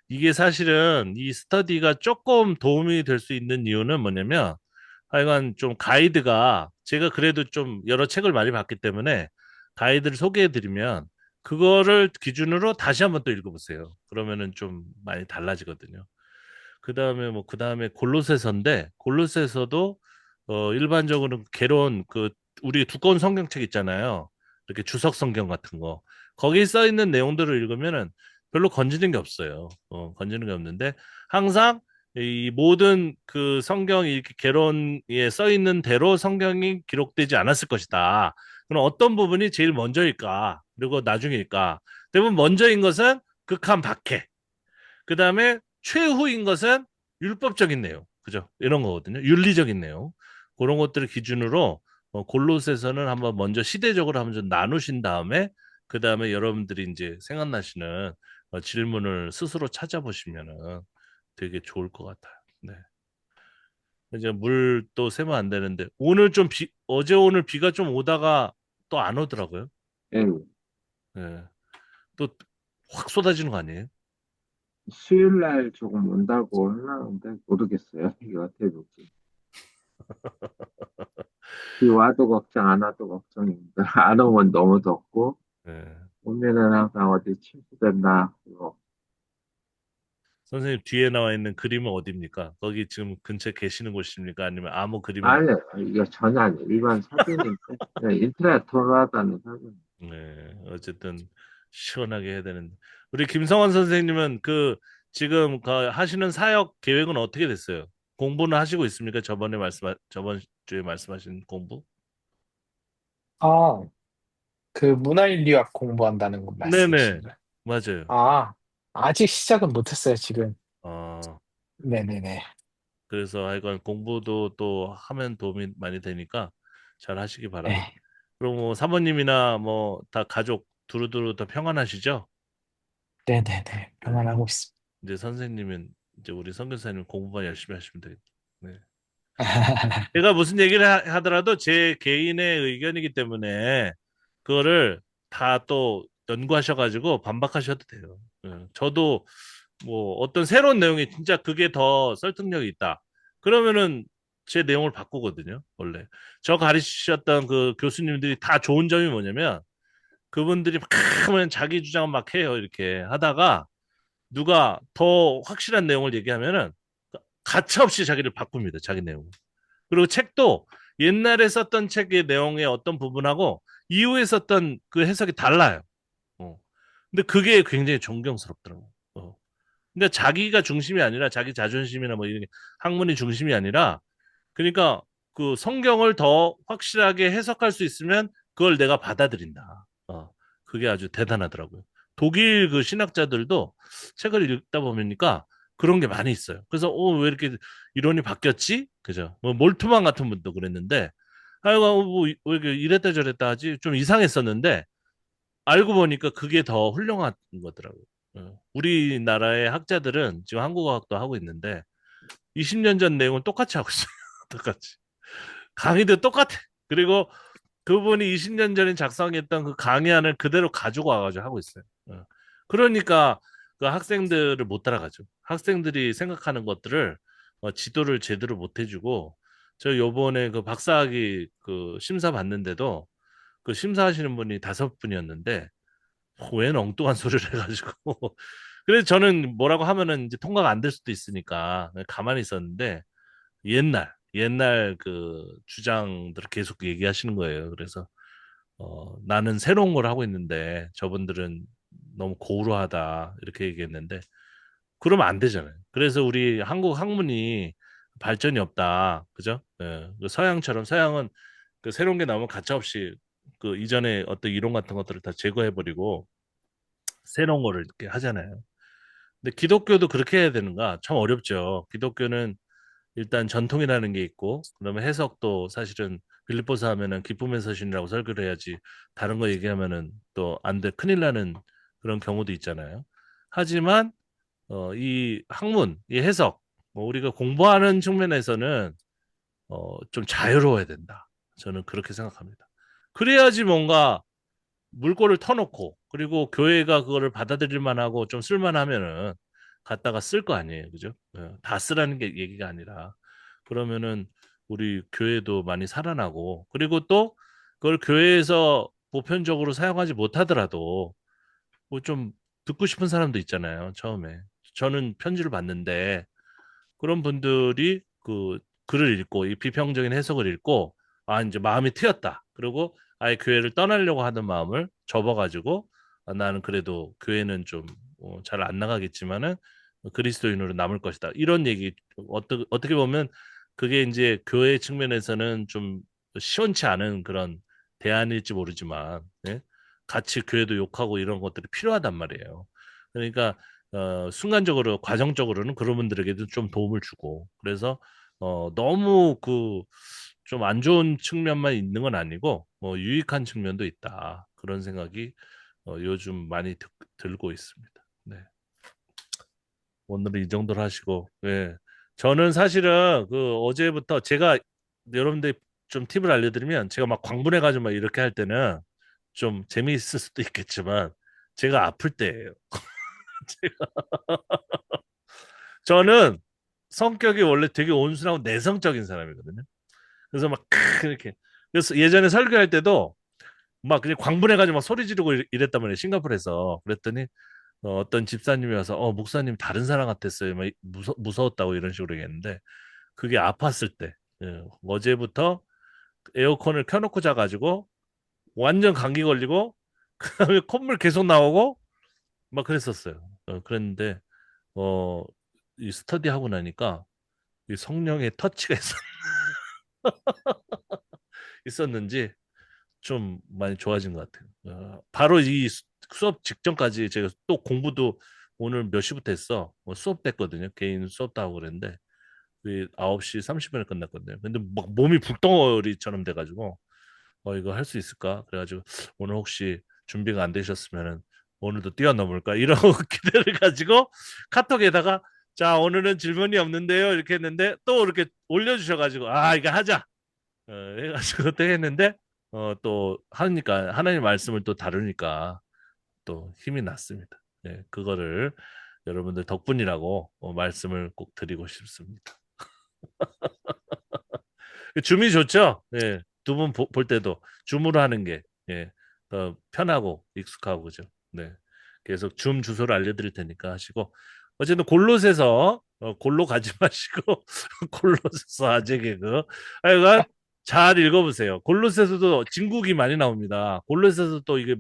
이게 사실은 이 스터디가 조금 도움이 될 수 있는 이유는 뭐냐면 하여간 좀 가이드가 제가 그래도 좀 여러 책을 많이 봤기 때문에 가이드를 소개해 드리면 그거를 기준으로 다시 한번 또 읽어보세요. 그러면은 좀 많이 달라지거든요. 그 다음에 골로새서인데 골로새서도 일반적으로 개론 그 우리 두꺼운 성경책 있잖아요. 이렇게 주석 성경 같은 거 거기 써 있는 내용들을 읽으면은 별로 건지는 게 없어요. 건지는 게 없는데 항상 이 모든 그 성경이 이렇게 개론에 써 있는 대로 성경이 기록되지 않았을 것이다. 그럼 어떤 부분이 제일 먼저일까? 그리고 나중일까? 대부분 먼저인 것은 극한 박해. 그 다음에 최후인 것은 율법적인 내용, 그죠? 이런 거거든요. 윤리적인 내용. 그런 것들을 기준으로 골로새서는 한번 먼저 시대적으로 한번 좀 나누신 다음에 그 다음에 여러분들이 이제 생각나시는 질문을 스스로 찾아보시면은 되게 좋을 것 같아요. 네. 이제 물 또 세면 안 되는데 오늘 좀 어제 오늘 비가 좀 오다가 또 안 오더라고요. 예, 네. 또 확 쏟아지는 거 아니에요? 수요일 날 조금 온다고 하는데 모르겠어요. 이게 어떻게 될지. 비 와도 걱정, 안 와도 걱정입니다. 안 오면 너무 덥고, 네. 오면은 항상 어디 침수됐나, 뭐. 선생님 뒤에 나와 있는 그림은 어디입니까? 거기 지금 근처에 계시는 곳입니까? 아니면 아무 그림이나 아니, 이거 전혀 아니에요. 일반 사진인데, 그냥 인터넷 돌아다니는 사진. 네, 어쨌든 시원하게 해야 되는데 우리 김성환 선생님은 그 지금 그 하시는 사역 계획은 어떻게 됐어요? 공부는 하시고 있습니까? 저번 주에 말씀하신 공부? 아, 그 문화인류학 공부한다는 거 네네, 말씀이신 거예요? 맞아요. 아, 아직 시작은 못했어요, 지금. 어, 네네네. 그래서 하여간 공부도 또 하면 도움이 많이 되니까 잘 하시기 바랍니다. 네, 그리고 뭐 사모님이나 뭐 다 가족 두루두루 다 평안하시죠? 네네네. 네. 병원하고 있습니다. 이제 선생님은 이제 우리 선교사님 공부만 열심히 하시면 되겠다. 네. 제가 무슨 얘기를 하더라도 제 개인의 의견이기 때문에 그거를 다 또 연구하셔가지고 반박하셔도 돼요. 저도 뭐 어떤 새로운 내용이 진짜 그게 더 설득력이 있다. 그러면은 제 내용을 바꾸거든요. 원래 저 가르치셨던 그 교수님들이 다 좋은 점이 뭐냐면 그분들이 막 하면 자기 주장을 막 해요. 이렇게 하다가 누가 더 확실한 내용을 얘기하면은 가차없이 자기를 바꿉니다. 자기 내용을. 그리고 책도 옛날에 썼던 책의 내용의 어떤 부분하고 이후에 썼던 그 해석이 달라요. 어. 근데 그게 굉장히 존경스럽더라고. 근데 자기가 중심이 아니라 자기 자존심이나 뭐 이런 게 학문이 중심이 아니라 그러니까 그 성경을 더 확실하게 해석할 수 있으면 그걸 내가 받아들인다. 그게 아주 대단하더라고요. 독일 그 신학자들도 책을 읽다 보니까 그런 게 많이 있어요. 그래서 왜 이렇게 이론이 바뀌었지? 그죠? 뭐 몰트만 같은 분도 그랬는데 하여간 뭐왜 이렇게 이랬다 저랬다 하지? 좀 이상했었는데 알고 보니까 그게 더 훌륭한 거더라고요. 우리나라의 학자들은 지금 한국어학도 하고 있는데 20년 전 내용은 똑같이 하고 있어요. 똑같이. 강의도 똑같아. 그리고 그분이 20년 전에 작성했던 그 강의안을 그대로 가지고 와가지고 하고 있어요. 그러니까 그 학생들을 못 따라가죠. 학생들이 생각하는 것들을 지도를 제대로 못 해주고 저 요번에 그 박사학위 그 심사 봤는데도 그 심사하시는 분이 5분이었는데 웬 엉뚱한 소리를 해가지고 그래서 저는 뭐라고 하면은 이제 통과가 안 될 수도 있으니까 가만히 있었는데 옛날 그 주장들을 계속 얘기하시는 거예요. 그래서 나는 새로운 걸 하고 있는데 저분들은 너무 고루하다 이렇게 얘기했는데 그러면 안 되잖아요. 그래서 우리 한국 학문이 발전이 없다. 그죠? 예. 그 서양처럼 서양은 그 새로운 게 나오면 가차없이 그 이전에 어떤 이론 같은 것들을 다 제거해버리고 새로운 거를 이렇게 하잖아요. 근데 기독교도 그렇게 해야 되는가? 참 어렵죠. 기독교는 일단 전통이라는 게 있고, 그다음에 해석도 사실은 빌립보서 하면은 기쁨의 서신이라고 설교를 해야지 다른 거 얘기하면은 또 안 돼, 큰일 나는 그런 경우도 있잖아요. 하지만 이 학문, 이 해석, 뭐 우리가 공부하는 측면에서는 좀 자유로워야 된다. 저는 그렇게 생각합니다. 그래야지 뭔가 물꼬를 터놓고 그리고 교회가 그거를 받아들일 만하고 좀 쓸만하면은 갖다가 쓸 거 아니에요, 그죠? 다 쓰라는 게 얘기가 아니라 그러면은 우리 교회도 많이 살아나고, 그리고 또 그걸 교회에서 보편적으로 사용하지 못하더라도 뭐 좀 듣고 싶은 사람도 있잖아요, 처음에. 저는 편지를 받는데 그런 분들이 그 글을 읽고 이 비평적인 해석을 읽고 아 이제 마음이 트였다. 그리고 아예 교회를 떠나려고 하는 마음을 접어가지고 아, 나는 그래도 교회는 좀 잘 안 나가겠지만은 그리스도인으로 남을 것이다. 이런 얘기 어떻게 보면 그게 이제 교회 측면에서는 좀 시원치 않은 그런 대안일지 모르지만 예? 같이 교회도 욕하고 이런 것들이 필요하단 말이에요. 그러니까 순간적으로, 과정적으로는 그런 분들에게도 좀 도움을 주고, 그래서, 너무 좀 안 좋은 측면만 있는 건 아니고, 뭐, 유익한 측면도 있다. 그런 생각이, 요즘 많이 들고 있습니다. 네. 오늘은 이 정도로 하시고, 예. 저는 사실은 어제부터 제가 여러분들 좀 팁을 알려드리면, 제가 막 광분해가지고 막 이렇게 할 때는 좀 재미있을 수도 있겠지만, 제가 아플 때예요. 저는 성격이 원래 되게 온순하고 내성적인 사람이거든요. 그래서 막 이렇게 그래서 예전에 설교할 때도 막 그냥 광분해가지고 막 소리 지르고 이랬단 말이에요. 싱가포르에서 그랬더니 어떤 집사님이 와서 목사님 다른 사람 같았어요. 막 무서웠다고 이런 식으로 얘기했는데 그게 아팠을 때 어제부터 에어컨을 켜놓고 자가지고 완전 감기 걸리고 그다음에 콧물 계속 나오고 막 그랬었어요. 그랬는데 어, 이 스터디 하고 나니까 이 성령의 터치가 있었는지 좀 많이 좋아진 것 같아요. 바로 이 수업 직전까지 제가 또 공부도 오늘 몇 시부터 했어. 수업 됐거든요. 개인 수업도 하고 그랬는데 그 9시 30분에 끝났거든요. 근데 막 몸이 불덩어리처럼 돼가지고 이거 할 수 있을까? 그래가지고 오늘 혹시 준비가 안 되셨으면은 오늘도 뛰어넘을까? 이런 기대를 가지고 카톡에다가 자 오늘은 질문이 없는데요 이렇게 했는데 또 이렇게 올려주셔가지고 아 이거 하자 해가지고 또 했는데 또 하니까 하나님 말씀을 또 다루니까 또 힘이 났습니다. 네, 그거를 여러분들 덕분이라고 말씀을 꼭 드리고 싶습니다. 줌이 좋죠? 예, 두 분 볼 때도 줌으로 하는 게 예, 더 편하고 익숙하고 그죠? 네, 계속 줌 주소를 알려드릴 테니까 하시고 어쨌든 골로새서 골로 가지 마시고 골로새서 아재 개그 하여간 잘 읽어보세요. 골로새서도 진국이 많이 나옵니다. 골로새서 또 이게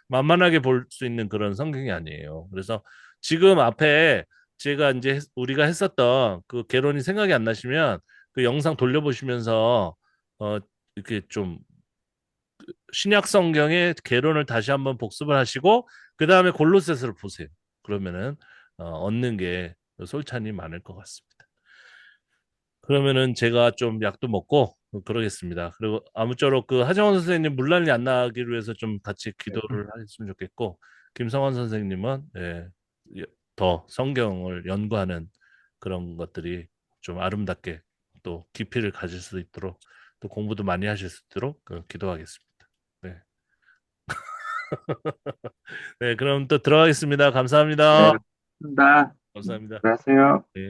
만만하게 볼 수 있는 그런 성경이 아니에요. 그래서 지금 앞에 제가 이제 우리가 했었던 그 개론이 생각이 안 나시면 그 영상 돌려보시면서 어 이렇게 좀 신약 성경의 개론을 다시 한번 복습을 하시고 그 다음에 골로새서를 보세요. 그러면은 얻는 게 솔찬히 많을 것 같습니다. 그러면은 제가 좀 약도 먹고 그러겠습니다. 그리고 아무쪼록 그 하정원 선생님 문란이 안 나기로 해서 좀 같이 기도를 했으면 좋겠고 김성환 선생님은 더 성경을 연구하는 그런 것들이 좀 아름답게 또 깊이를 가질 수 있도록 또 공부도 많이 하실 수 있도록 기도하겠습니다. 네. 네, 그럼 또 들어가겠습니다. 네, 감사합니다. 습니다 감사합니다. 안녕하세요. 네.